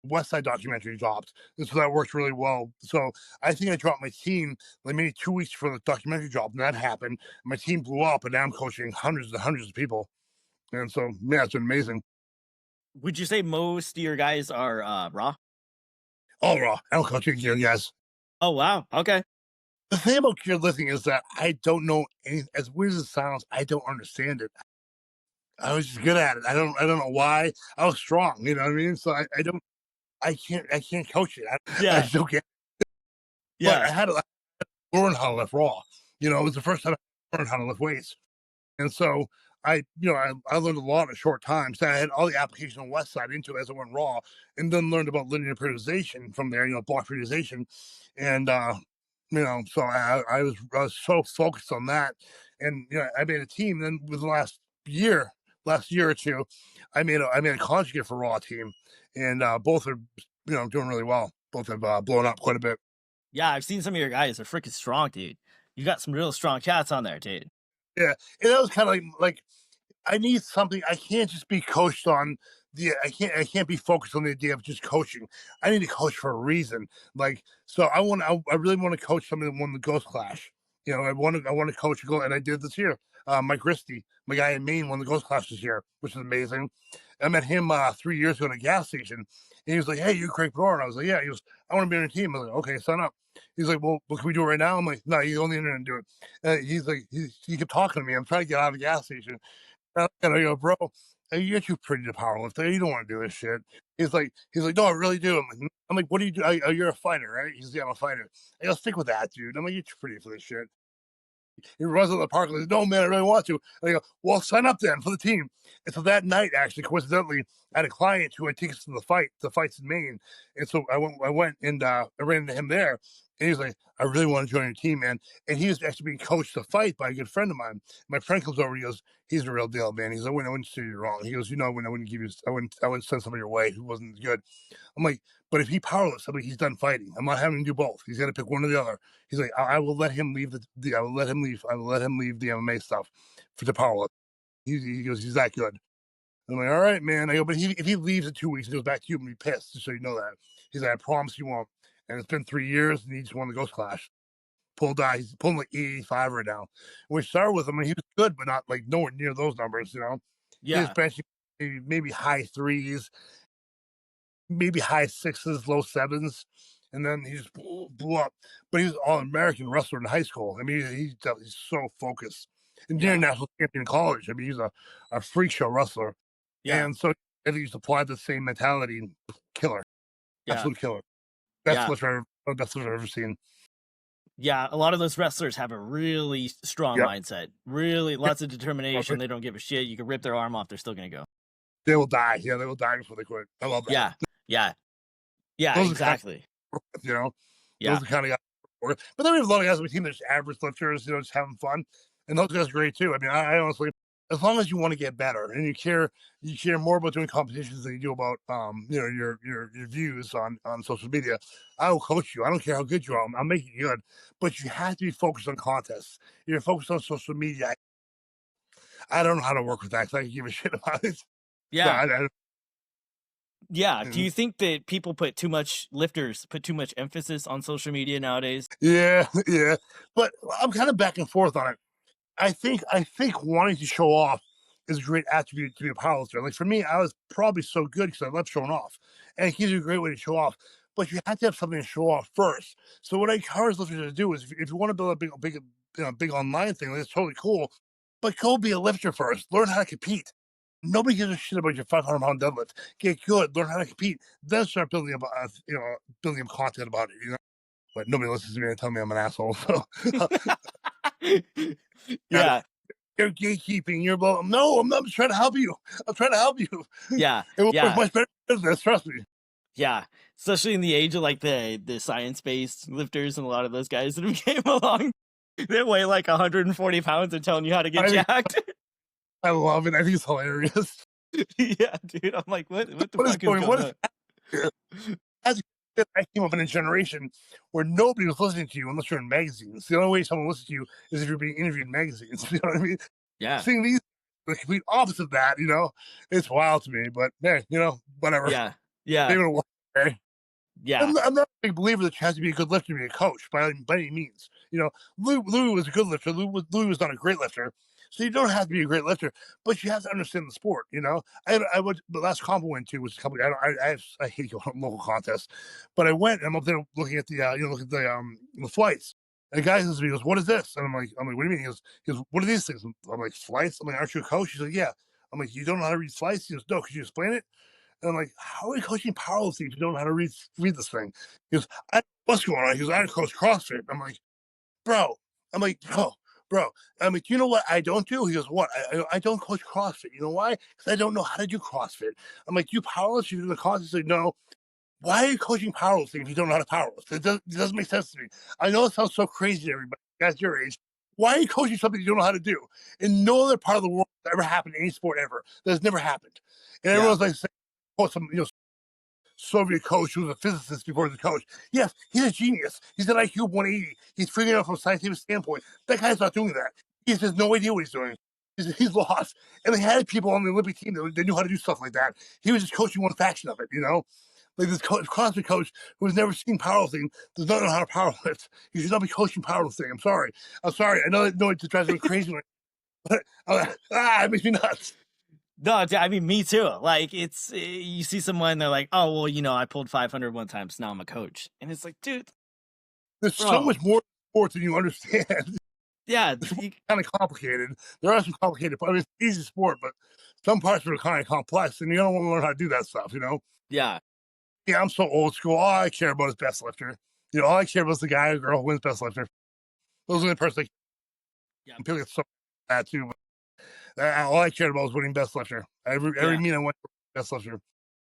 Westside documentary dropped. And so that worked really well. So I think I dropped my team like maybe 2 weeks before the documentary dropped, and that happened. My team blew up, and now I'm coaching hundreds and hundreds of people. And so yeah, it's been amazing. Would you say most of your guys are raw? All raw. I don't coach gear, guys. Oh wow. Okay. The thing about gear lifting is that I don't know any, as weird as it sounds, I don't understand it. I was just good at it. I don't know why. I was strong, you know what I mean? So I can't coach it. I Yeah. just don't get it. But I Yeah. had to learn how to lift raw. It was the first time I learned how to lift weights. And so I learned a lot in a short time. So I had all the application on Westside into it as I went raw, and then learned about linear periodization from there, block periodization. And so I was so focused on that. And I made a team. Then with the last year or two, I made a conjugate for raw team, and both are doing really well. Both have blown up quite a bit. Yeah, I've seen some of your guys. They're freaking strong, dude. You got some real strong chats on there, dude. Yeah, and that was kind of like I need something. I can't just be coached on I can't be focused on the idea of just coaching. I need to coach for a reason. Like, so I really want to coach somebody that won the Ghost Clash. I want to coach a goal, and I did this year. Mike Christie, my guy in Maine, won the Ghost Clash this year, which is amazing. I met him 3 years ago at a gas station, and he was like, "Hey, you Greg Panora?" And I was like, "Yeah." He goes, "I want to be on your team." I was like, "Okay, sign up." He's like, "Well, can we do it right now?" I'm like, "No, you go on the internet and do it." He's like, he kept talking to me. I'm trying to get out of the gas station. And I go, "Bro, you're too pretty to powerlift. You don't want to do this shit." He's like, "No, I really do." I'm like, "What do you do? You're a fighter, right?" He's like, "Yeah, I'm a fighter." I go, "Stick with that, dude." I'm like, "You're too pretty for this shit." He runs out of the park and says, "No, man, I really want to." And I go, "Well, sign up then for the team." And so that night, actually, coincidentally, I had a client who had tickets to the fights in Maine. And so I went and I ran into him there. And he was like, "I really want to join your team, man." And he was actually being coached to fight by a good friend of mine. My friend comes over, he goes, "He's a real deal, man." He's like, I wouldn't steer you wrong." He goes, I wouldn't give you, I wouldn't send somebody your way who wasn't good." I'm like, "But if he powerlifts, I'm like, he's done fighting. I'm not having him do both. He's got to pick one or the other." He's like, I will let him leave I will let him leave. I will let him leave the MMA stuff for the powerlift." He goes, "He's that good." I'm like, "All right, man." I go, "But if he leaves in 2 weeks and goes back to you, I'm gonna be pissed, just so you know that." He's like, "I promise you won't." And it's been 3 years, and he just won the Ghost Clash. He's pulling like 85 right now. When we started with him, and he was good, but not like nowhere near those numbers. He was Yeah. benching maybe high threes, maybe high sixes, low sevens, and then he just blew up. But he was all American wrestler in high school. I mean, he's so focused. And near Yeah. national champion in college. I mean, he's a freak show wrestler. Yeah. And so I think he's applied the same mentality. And killer, Yeah. absolute killer. Yeah. Best I've ever seen. Yeah. A lot of those wrestlers have a really strong Yep. mindset. Really lots of determination. They don't give a shit. You can rip their arm off, they're still gonna go. They will die. Yeah, they will die before they quit. I love that. Yeah. Yeah. Yeah, Those are the kind exactly. of, those Yeah. are the kind of guys. But then we have a lot of guys on the team that's average lifters, just having fun, and those guys are great too. I mean, I honestly, as long as you want to get better and you care more about doing competitions than you do about your views on social media. I will coach you. I don't care how good you are. I'll make you good, but you have to be focused on contests. You're focused on social media. I don't know how to work with that because I give a shit about it. So Yeah. Yeah. Do mm, you think that lifters put too much emphasis on social media nowadays? yeah, yeah. But I'm kind of back and forth on it. I think wanting to show off is a great attribute to be a powerlifter. Like for me, I was probably so good because I love showing off, and it gives you a great way to show off. But you have to have something to show off first. So what I encourage lifters to do is, if you want to build a big online thing, that's totally cool. But go be a lifter first. Learn how to compete. Nobody gives a shit about your 500-pound deadlift. Get good. Learn how to compete. Then start building up, building up content about it. But nobody listens to me and tell me I'm an asshole. So Yeah. you're gatekeeping. You're blah. No, I'm not. I'm trying to help you. I'm trying to help you. Yeah. It will work Yeah. much better than this. Trust me. Yeah. Especially in the age of like the science-based lifters and a lot of those guys that came along. They weigh like 140 pounds and telling you how to get I think jacked. I love it. I think it's hilarious. Yeah, dude. I'm like, what the What is fuck is going? What going is on? happening? As a kid, I came up in a generation where nobody was listening to you unless you're in magazines. The only way someone listens to you is if you're being interviewed in magazines. You know what I mean? Yeah. Seeing these, the complete opposite of that, it's wild to me. But man, whatever. Yeah. Yeah. Maybe it'll work. Okay? Yeah. I'm not a big believer that you have to be a good lifter to be a coach by any means. Lou was a good lifter. Lou was not a great lifter, so you don't have to be a great lifter, but you have to understand the sport. I went the last comp I went to was a couple. I hate going to local contests, but I went. And I'm up there looking at the flights. And the guy says to me, he goes, "What is this?" And I'm like, "What do you mean?" He goes, "What are these things?" I'm like, "Flights." I'm like, "Aren't you a coach?" He's like, "Yeah." I'm like, "You don't know how to read flights?" He goes, "No." Could you explain it? And I'm like, how are we coaching powerlifting if you don't know how to read this thing? He goes, what's going on? He goes, I coach CrossFit. I'm like, bro. I'm like, bro. I'm like, you know what I don't do? He goes, what? I don't coach CrossFit. You know why? Because I don't know how to do CrossFit. I'm like, you powerlift? You do the CrossFit? He's like, no. Why are you coaching powerlifting if you don't know how to powerlift? It doesn't make sense to me. I know it sounds so crazy to everybody, guys your age. Why are you coaching something you don't know how to do? In no other part of the world has ever happened in any sport ever. That has never happened. And Yeah. everyone's like, oh, some Soviet coach who was a physicist before he was a coach. Yes, he's a genius. He's an IQ of 180. He's figuring out from a scientific standpoint. That guy's not doing that. He has no idea what he's doing. He's lost. And they had people on the Olympic team that knew how to do stuff like that. He was just coaching one faction of it. Like this CrossFit coach who has never seen powerlifting does not know how to powerlift. He should not be coaching powerlifting. I'm sorry. I know it drives me crazy, but it makes me nuts. No, I mean, me too. Like, you see someone, they're like, oh, well, I pulled 500 one time, so now I'm a coach. And it's like, dude, There's so bro. much more to sports than you understand. Yeah. It's kind of complicated. There are some complicated parts. I mean, it's an easy sport, but some parts are kind of complex, and you don't want to learn how to do that stuff. Yeah. Yeah, I'm so old school. All I care about is best lifter. All I care about is the guy or girl who wins best lifter. Those are the only person Yeah. people get so bad too. But all I cared about was winning best lifter. Every Yeah. meet I went best lifter.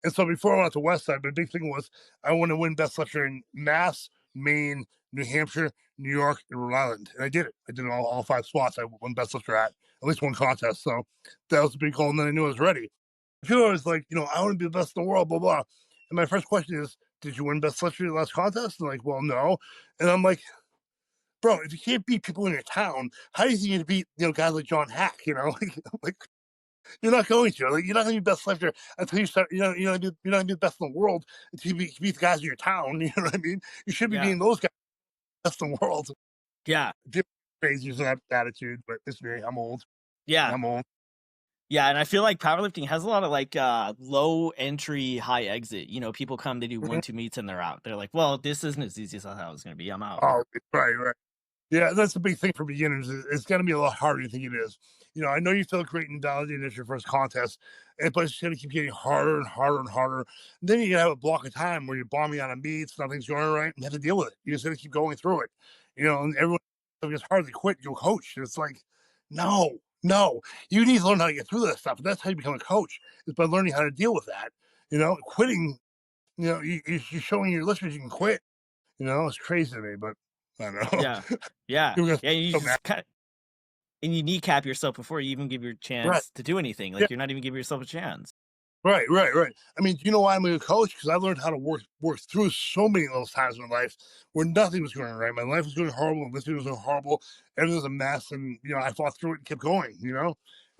And so before I went to Westside, the big thing was I want to win best lifter in Mass, Maine, New Hampshire, New York, and Rhode Island. And I did it. I did all 5 spots. I won best lifter at least one contest. So that was a big goal. And then I knew I was ready. People was like, I want to be the best in the world, blah, blah. And my first question is, did you win best lifter in the last contest? And like, well, no. And I'm like, bro, if you can't beat people in your town, how do you think you're going to beat, guys like John Hack, like, you're not going to. Like, you're not going to be best lifter until you start. You're not going to be the best in the world until you beat the guys in your town. You know what I mean? You should be Yeah. beating those guys best in the world. Yeah. People are crazy for that attitude, but it's me. I'm old. Yeah. I'm old. Yeah. And I feel like powerlifting has a lot of like low entry, high exit. People come, they do Mhm. 1-2 meets and they're out. They're like, well, this isn't as easy as I thought it was going to be. I'm out. Oh, right, right. Yeah, that's the big thing for beginners. It's going to be a lot harder than you think it is. I know you feel great and validated at your first contest, but it's going to keep getting harder and harder and harder. Then you have a block of time where you're bombing out on beats, nothing's going right, and you have to deal with it. You just got to keep going through it. And everyone gets hard to quit, go coach. And it's like, no, no, you need to learn how to get through that stuff. That's how you become a coach, is by learning how to deal with that. Quitting, you're showing your listeners you can quit. It's crazy to me, but I don't know. Yeah. Yeah. People get Yeah. You so mad. just cut and you kneecap yourself before you even give your Right. chance to do anything. Yeah. Like you're not even giving yourself a chance. Right, right, right. I mean, do you know why I'm a good coach? Because I learned how to work through so many of those times in my life where nothing was going right. My life was going horrible, everything was going horrible, everything was a mess, and I fought through it and kept going.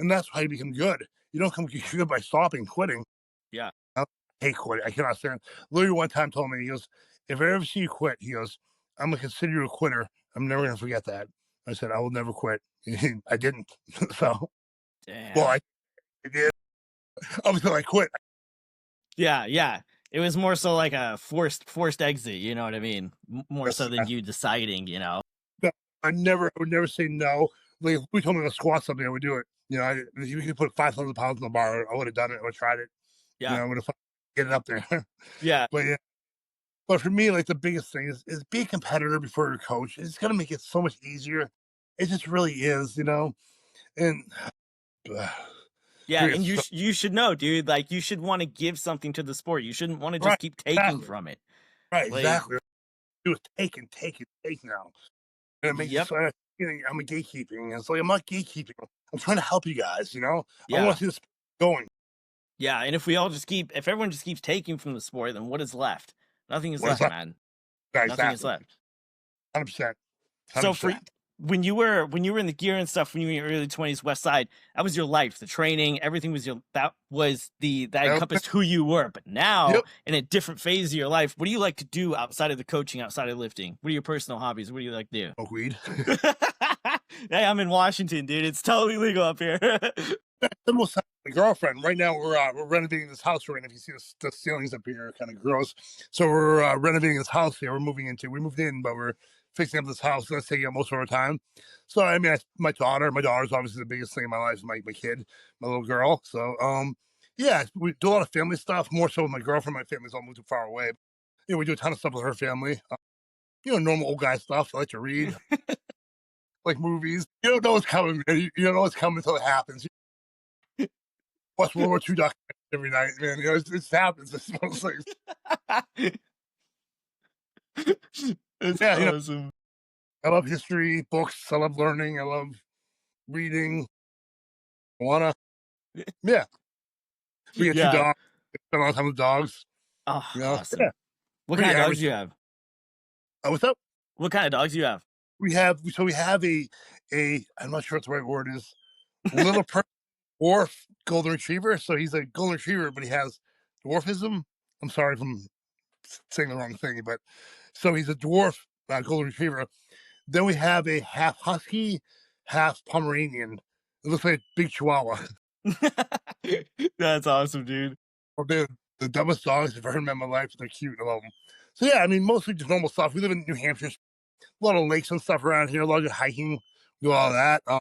And that's how you become good. You don't come good by stopping, quitting. Yeah. I hate quitting. I cannot stand. Literally, one time told me, he goes, "If I ever see you quit, he goes, I'm gonna consider you a quitter. I'm never gonna forget that." I said, "I will never quit." I didn't. So, well, Damn. I did up until I quit. Yeah, yeah. It was more so like a forced exit, you know what I mean? More so Yes, than you deciding, you know? no, I would never say no. Like, if we told me to squat something, I would do it. If you could put 5,000 pounds on the bar, I would have done it. I would have tried it. Yeah. I would have get it up there. Yeah. But yeah, but for me, like the biggest thing is be a competitor before you're a coach. It's gonna make it so much easier. It just really is. And Yeah, period. and So, you should know, dude, like you should want to give something to the sport. You shouldn't want to just right, keep taking exactly, from it. right, Like, exactly. Do it, take now, and it makes it yep. so I'm a gatekeeping. It's like I'm not gatekeeping. I'm trying to help you guys. I want Yeah. to see this going. Yeah, and if everyone just keeps taking from the sport, then what is left? Nothing is What is left, that? man. Yeah, Nothing is exactly. left. 100%. So for 100%. when you were in the gear and stuff when you were in your early 20s, West Side, that was your life. The training, everything was that encompassed who you were. But now, Yep. in a different phase of your life, what do you like to do outside of the coaching, outside of lifting? What are your personal hobbies? What do you like to Smoke weed. do? Hey, I'm in Washington, dude. It's totally legal up here. Almost my girlfriend. Right now, we're renovating this house. Right, if you see the ceilings up here, are kind of gross. So we're renovating this house here. We moved in, but we're fixing up this house. That's taking up most of our time. So I mean, my daughter's obviously the biggest thing in my life. My kid, my little girl. So yeah, we do a lot of family stuff. More so with my girlfriend. My family's all moved too far away. We do a ton of stuff with her family. Normal old guy stuff. I like to read, like movies. You don't know what's coming, man. You don't know what's coming until it happens. Watch World War II documentaries every night, man. It happens. It's one of those things. It's Yeah, awesome. I love history, books. I love learning. I love reading. Wanna, yeah. We got two Yeah. dogs. Spend a lot of time with dogs. Oh, Yeah. awesome. What Pretty kind of dogs average. do you have? What's up? What kind of dogs do you have? We have a. I'm not sure what the right word is. Little dwarf golden retriever. So he's a golden retriever, but he has dwarfism. I'm sorry if I'm saying the wrong thing, but so he's a dwarf golden retriever. Then we have a half husky, half Pomeranian. It looks like a big chihuahua. That's awesome, dude. Or they're the dumbest dogs I've ever met in my life. They're cute. I love them. So yeah, I mean, mostly just normal stuff. We live in New Hampshire. A lot of lakes and stuff around here. A lot of hiking. Do all that. I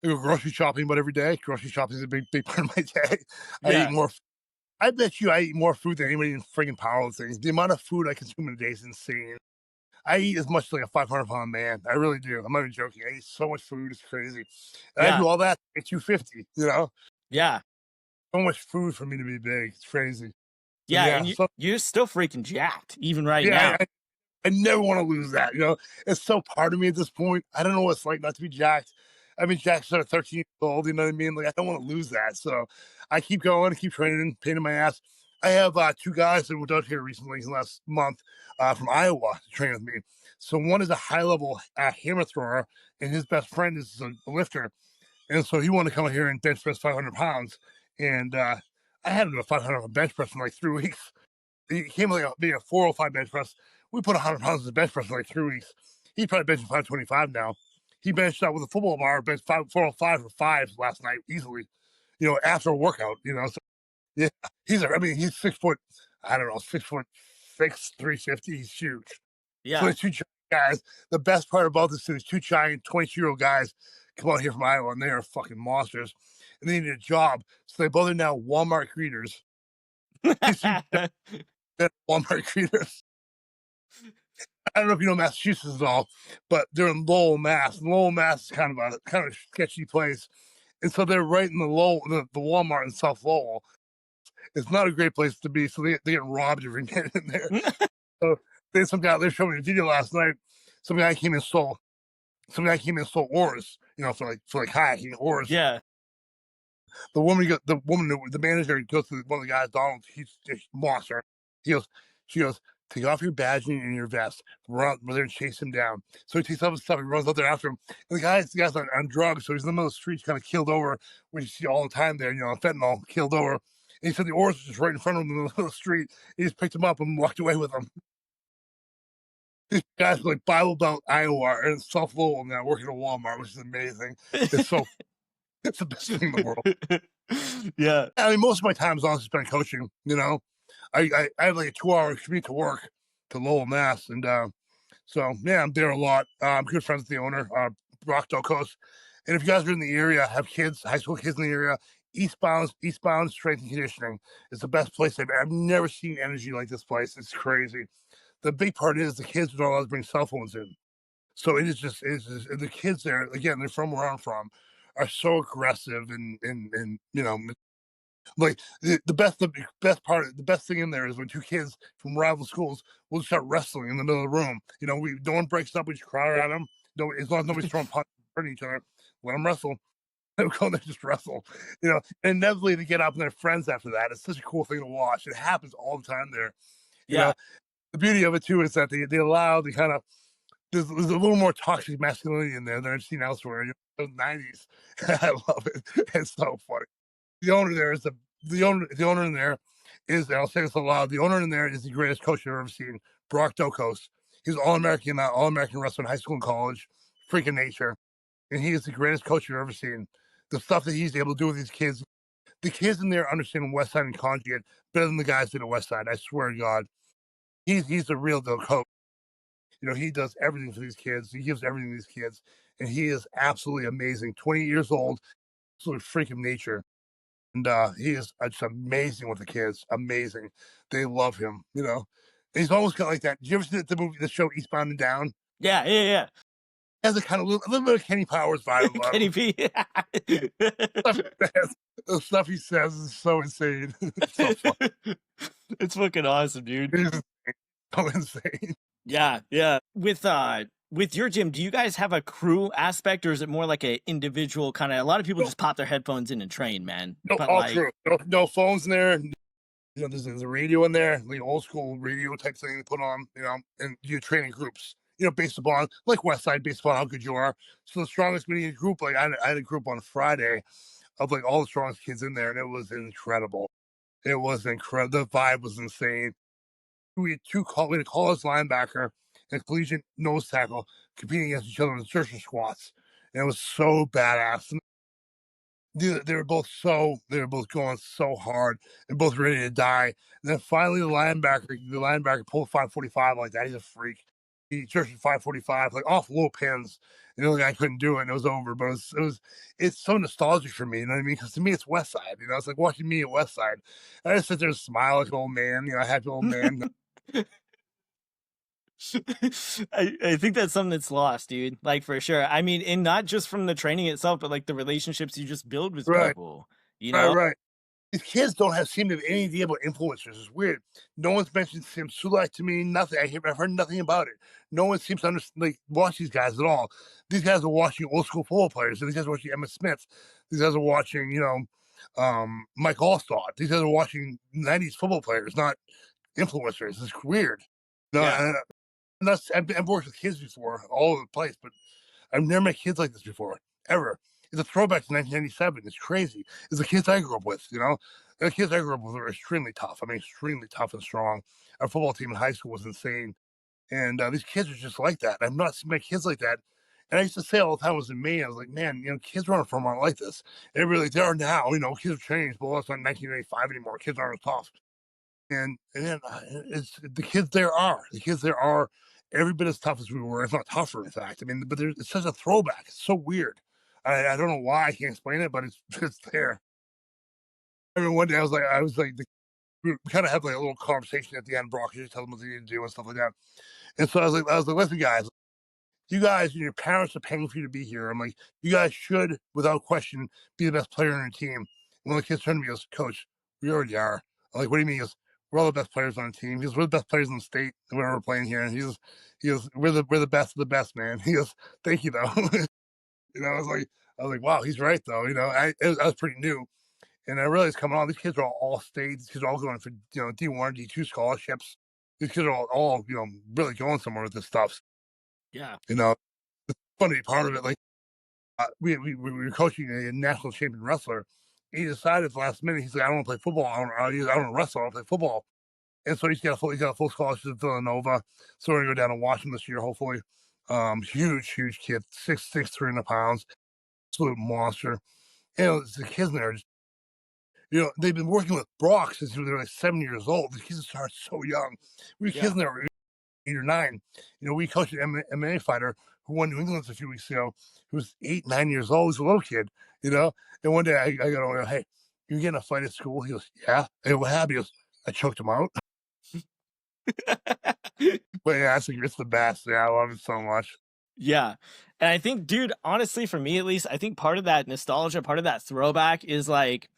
go grocery shopping about every day. Grocery shopping is a big part of my day. I eat Yeah. more. I bet you I eat more food than anybody in friggin' powerlifting. The amount of food I consume in a day is insane. I eat as much as like a 500-pound man. I really do. I'm not even joking. I eat so much food. It's crazy. And I Yeah. do all that at 250, Yeah. So much food for me to be big. It's crazy. So Yeah. yeah. And So you're still freaking jacked, even right yeah, now. I never want to lose that. It's so part of me at this point. I don't know what it's like not to be jacked. I've been jacked since I was 13 years old. You know what I mean? Like I don't want to lose that. So I keep going, keep training, pain in my ass. I have two guys that moved out here recently, last month, from Iowa to train with me. So one is a high level hammer thrower, and his best friend is a lifter. And so he wanted to come out here and bench press 500 pounds. And I had him do a 500 bench press in like 3 weeks. He came like being a 405 bench press. We put 100 pounds in the bench press in like 3 weeks. He's probably benching 525 now. He benched out with a football bar, benched 405 for fives last night easily, after a workout. So, yeah, he's 6 foot, I don't know, 6'6", 350. He's huge. So Yeah. there's two guys. The best part about this is two giant 22-year-old guys come out here from Iowa, and they are fucking monsters. And they need a job. So they both are now Walmart greeters. Walmart greeters. I don't know if you know Massachusetts at all, but they're in Lowell, Mass. Lowell, Mass is kind of a sketchy place, and so they're right in the Walmart in South Lowell. It's not a great place to be, so they get robbed every minute in there. So there's some guy they showed me a video last night. some guy came and stole oars, for like kayaking oars. Yeah. The manager goes to one of the guys, Donald. He's a monster. He goes, she goes, take off your badging and your vest. We're there and chase him down. So he takes off his stuff. He runs out there after him. And the guy's on drugs, so he's in the middle of the street, kind of keeled over, which you see all the time there. Fentanyl, keeled over. And he said the oars was just right in front of him in the middle of the street. He just picked him up and walked away with him. These guys are like Bible Belt, Iowa, and South Lowell now working at Walmart, which is amazing. It's the best thing in the world. Yeah. I mean, most of my time is honestly spent coaching. I have like a 2-hour commute to work to Lowell, Mass, and so yeah, I'm there a lot. I'm good friends with the owner, Brock Delcos. And if you guys are in the area, have kids, high school kids in the area, Eastbound Strength and Conditioning is the best place I've never seen energy like this place. It's crazy. The big part is the kids don't allowed to bring cell phones in. So the kids there, again, they're from where I'm from, are so aggressive and like the best thing in there is when two kids from rival schools will start wrestling in the middle of the room. No one breaks up, we just crowd around them. No, as long as nobody's throwing punches at each other, let them wrestle. They go there, just wrestle. And inevitably they get up and they're friends after that. It's such a cool thing to watch. It happens all the time there. Yeah. The beauty of it too is that they allow the kind of there's a little more toxic masculinity in there than I've seen elsewhere. The 90s. I love it. It's so funny. The owner there is the owner in there is, and I'll say this aloud, the owner in there is the greatest coach I've ever seen, Brock Delcos. He's All-American wrestler in high school and college, freaking nature. And he is the greatest coach I've ever seen. The stuff that he's able to do with these kids, the kids in there understand Westside and Conjugate better than the guys did at Westside. I swear to God. He's the real deal coach. He does everything for these kids. He gives everything to these kids. And he is absolutely amazing. 20 years old, absolute freak of nature. And he is just amazing with the kids. Amazing. They love him, And he's almost got like that. Did you ever see the show Eastbound and Down? Yeah. Yeah. He has a little bit of Kenny Powers vibe Yeah. about Kenny him. P. The stuff he says is so insane. It's so fun. It's fucking awesome, dude. It's so insane. Yeah. Yeah. With your gym, do you guys have a crew aspect, or is it more like an individual kind of? A lot of people just pop their headphones in and train, man. No, But all like, true. No phones in there. There's a radio in there, like old school radio type thing to put on, and you training groups, based upon like Westside, based upon how good you are. So the strongest meeting group, like I had a group on Friday of like all the strongest kids in there, and it was incredible. It was incredible. The vibe was insane. We had a college linebacker and a collegiate nose tackle competing against each other in the searcher squats, and it was so badass. They were both going so hard and both ready to die. And then finally the linebacker pulled 545 like that. He's a freak. He searched 545 like off low pins. And the other guy couldn't do it and it was over. But it's so nostalgic for me, you know what I mean? Because to me it's Westside, it's like watching me at Westside. I just sit there and smile like an old man, a happy old man. I think that's something that's lost, dude. Like for sure. I mean, and not just from the training itself, but like the relationships you just build with Right. people. Right. These kids don't seem to have any idea about influencers. It's weird. No one's mentioned Sam Sulek to me. Nothing. I've heard nothing about it. No one seems to watch these guys at all. These guys are watching old school football players. These guys are watching Emmitt Smith. These guys are watching, Mike Allstott. These guys are watching 90s football players, not influencers. It's weird. No, Yeah. I've worked with kids before, all over the place, but I've never met kids like this before, ever. It's a throwback to 1997. It's crazy. It's the kids I grew up with, The kids I grew up with were extremely tough. I mean, extremely tough and strong. Our football team in high school was insane. And these kids are just like that. I've not seen my kids like that. And I used to say all the time, I was in Maine, I was like, man, kids running from aren't like this. They are now, kids have changed, but it's not 1985 anymore. Kids aren't as tough. And then it's the kids there are every bit as tough as we were, if not tougher, in fact. I mean, but it's such a throwback. It's so weird. I don't know why, I can't explain it, but it's there. I mean, one day I was like, we kind of have like a little conversation at the end. Brock, you just tell them what they need to do and stuff like that. And so I was like, listen, guys, you guys and your parents are paying for you to be here. I'm like, you guys should, without question, be the best player on your team. And one of the kids turned to me and goes, Coach, we already are. I'm like, what do you mean? He goes, we're all the best players on the team. He goes, we're the best players in the state when we're playing here. And he goes, we're the best of the best, man. He goes, thank you though. I was like, wow, he's right though. I was pretty new. And I realized coming on, these kids are all state. These kids are all going for, D1, D2 scholarships. These kids are all really going somewhere with this stuff. Yeah. It's fun to be part of it. Like, we were coaching a national champion wrestler. He decided at the last minute, he's like, I don't want to play football. I don't want to wrestle. I want to play football. And so he's got a full scholarship at Villanova. So we're gonna go down and watch him this year, hopefully. Huge kid, 6'6", 300 pounds, absolute monster. The kids there, they've been working with Brock since they were like 7 years old. The kids start so young. We kids there were 8 or 9. We coached an MMA fighter who won New England a few weeks ago, who was 8, 9 years old. He's a little kid, And one day I go, hey, you getting a fight at school? He goes, yeah. Hey, what happened? He goes, I choked him out. But yeah, it's the best. Yeah, I love it so much. Yeah. And I think, dude, honestly, for me at least, I think part of that nostalgia, part of that throwback is like,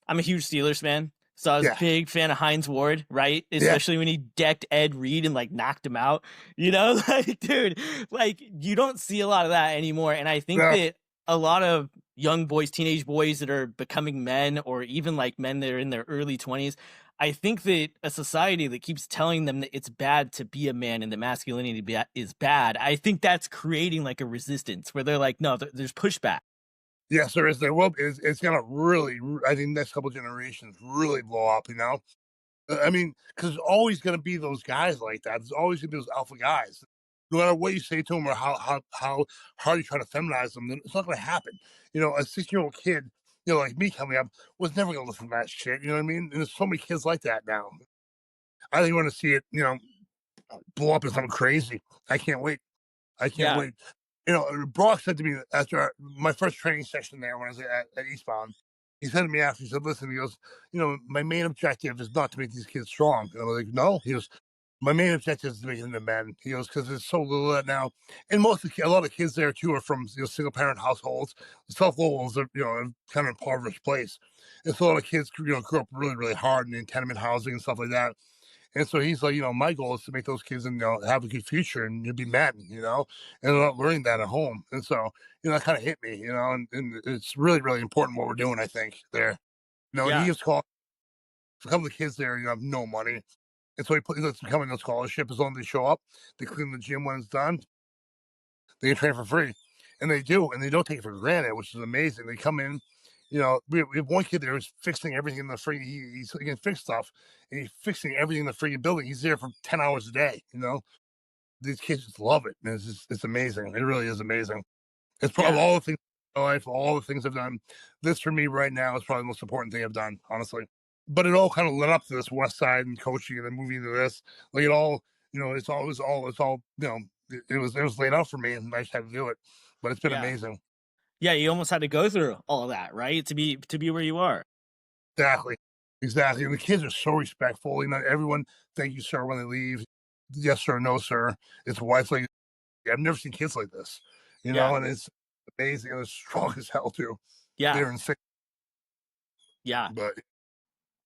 I'm a huge Steelers fan. So I was a big fan of Hines Ward, right? Especially when he decked Ed Reed and like knocked him out. Like, dude, like you don't see a lot of that anymore. And I think that a lot of young boys, teenage boys that are becoming men, or even like men that are in their early 20s, I think that a society that keeps telling them that it's bad to be a man and that masculinity is bad, I think that's creating like a resistance where they're like, no, there's pushback. Yes, there is. There will be. It's gonna really, I think, next couple generations really blow up. I mean, because there's always gonna be those guys like that. There's always gonna be those alpha guys. No matter what you say to them or how hard you try to feminize them, it's not gonna happen. A 16-year-old kid, like me coming up, was never gonna listen to that shit. You know what I mean? And there's so many kids like that now. I think we're gonna see it, blow up as something crazy. I can't wait. I can't wait. Brock said to me after my first training session there when I was at Eastbound, he said to me after, he said, listen, he goes, my main objective is not to make these kids strong. And I was like, no. He goes, my main objective is to make them into men. He goes, because there's so little of that now. And a lot of kids there too are from single parent households. South Lowell's are, kind of impoverished place. And so a lot of kids, grew up really, really hard in tenement housing and stuff like that. And so he's like, my goal is to make those kids and have a good future and be men, and they're not learning that at home. And so, that kind of hit me, and it's really, really important what we're doing, I think, there. And he has called a couple of kids there, have no money. And so he lets them come in on scholarship as long as they show up. They clean the gym when it's done. They can train for free. And they do, and they don't take it for granted, which is amazing. They come in, we have one kid there who's fixing everything in the free. He can fix stuff, and he's fixing everything in the freaking building. He's there for 10 hours a day. These kids just love it, and it's amazing. It really is amazing. It's probably all the things in my life, all the things I've done. This for me right now is probably the most important thing I've done, honestly. But it all kind of led up to this Westside and coaching, and then moving into this. Like it all, it's all, it was laid out for me, and I just had to do it. But it's been amazing. Yeah, you almost had to go through all of that, right? To be where you are. Exactly. And the kids are so respectful. Everyone, thank you, sir, when they leave. Yes, sir, no, sir. It's like, I've never seen kids like this, and it's amazing. And it's strong as hell, too. Yeah. They're insane. Yeah. But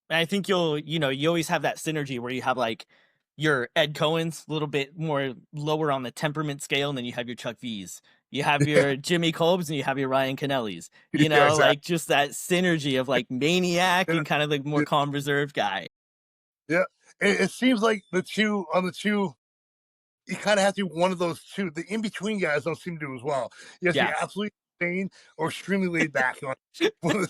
I think you always have that synergy where you have like your Ed Cohen's a little bit more lower on the temperament scale, and then you have your Chuck V's. You have your Jimmy Kolb's and you have your Ryan Kennelly's, exactly. like just that synergy of like maniac and kind of like more calm, reserved guy. Yeah. It seems like the two, you kind of have to be one of those two. The in-between guys don't seem to do as well. You have to be absolutely insane or extremely laid back. But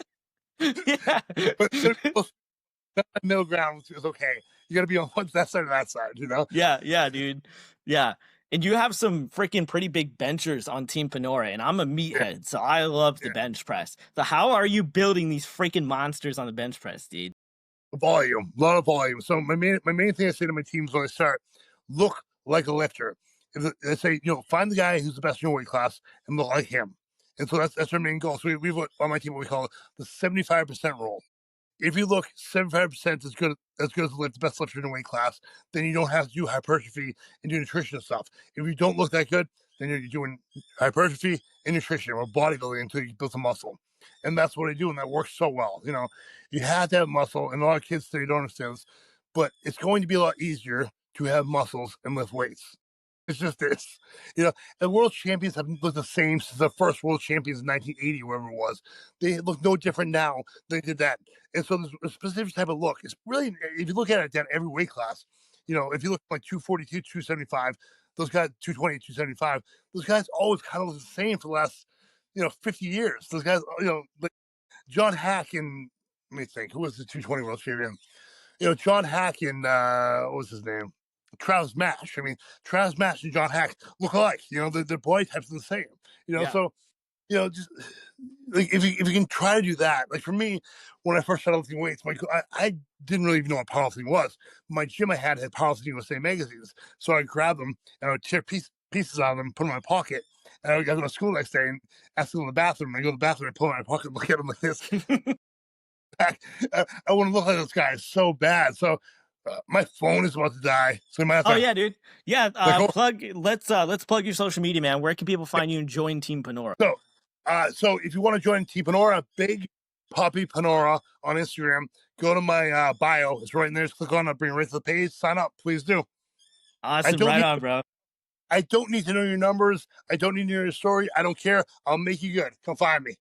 middle ground is okay. You got to be on that side or that side, Yeah, dude. Yeah. And you have some freaking pretty big benchers on Team Panora, and I'm a meathead, so I love the bench press. So how are you building these freaking monsters on the bench press, dude? Volume, a lot of volume. So my main thing I say to my teams when I start, look like a lifter. I say, find the guy who's the best in your weight class and look like him. And so that's our main goal. So we've on my team what we call the 75% rule. If you look 75% as good as the best lifter in a weight class, then you don't have to do hypertrophy and do nutrition stuff. If you don't look that good, then you're doing hypertrophy and nutrition or bodybuilding until you build some muscle. And that's what I do, and that works so well. You have to have muscle, and a lot of kids today don't understand this. but it's going to be a lot easier to have muscles and lift weights. It's just this, and world champions have looked the same since the first world champions in 1980, wherever it was. They look no different now than they did that. And so there's a specific type of look. It's really, if you look at it down every weight class, if you look like 242, 275, those guys, 220, 275, those guys always kind of look the same for the last, 50 years. Those guys, like John Hack and, let me think, who was the 220 world champion? John Hack and, what was his name? Travis Mash. I mean, Travis Mash and John Hack look alike. Their body types are the same. Yeah. So just like if you can try to do that. Like for me, when I first started lifting weights, I didn't really even know what powerlifting was. My gym I had Powerlifting USA magazines, so I grabbed them and I would tear pieces out of them, put them in my pocket, and I would go to school the next day and ask to go to the bathroom. I go to the bathroom, I pull them in my pocket, look at them like this. I want to look like those guys so bad. So my phone is about to die, so I might have to. Oh yeah, dude. Yeah, let's plug your social media, man. Where can people find you and join Team Panora? So if you want to join Team Panora, Big Puppy Panora on Instagram, go to my bio. It's right in there. Just click on it, bring it right to the page. Sign up, please do. Awesome, right on, bro. I don't need to know your numbers. I don't need to know your story. I don't care. I'll make you good. Come find me.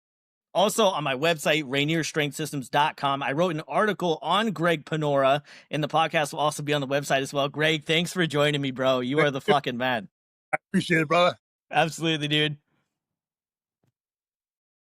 Also, on my website, rainierstrengthsystems.com, I wrote an article on Greg Panora, and the podcast will also be on the website as well. Greg, thanks for joining me, bro. You are the fucking man. I appreciate it, brother. Absolutely, dude.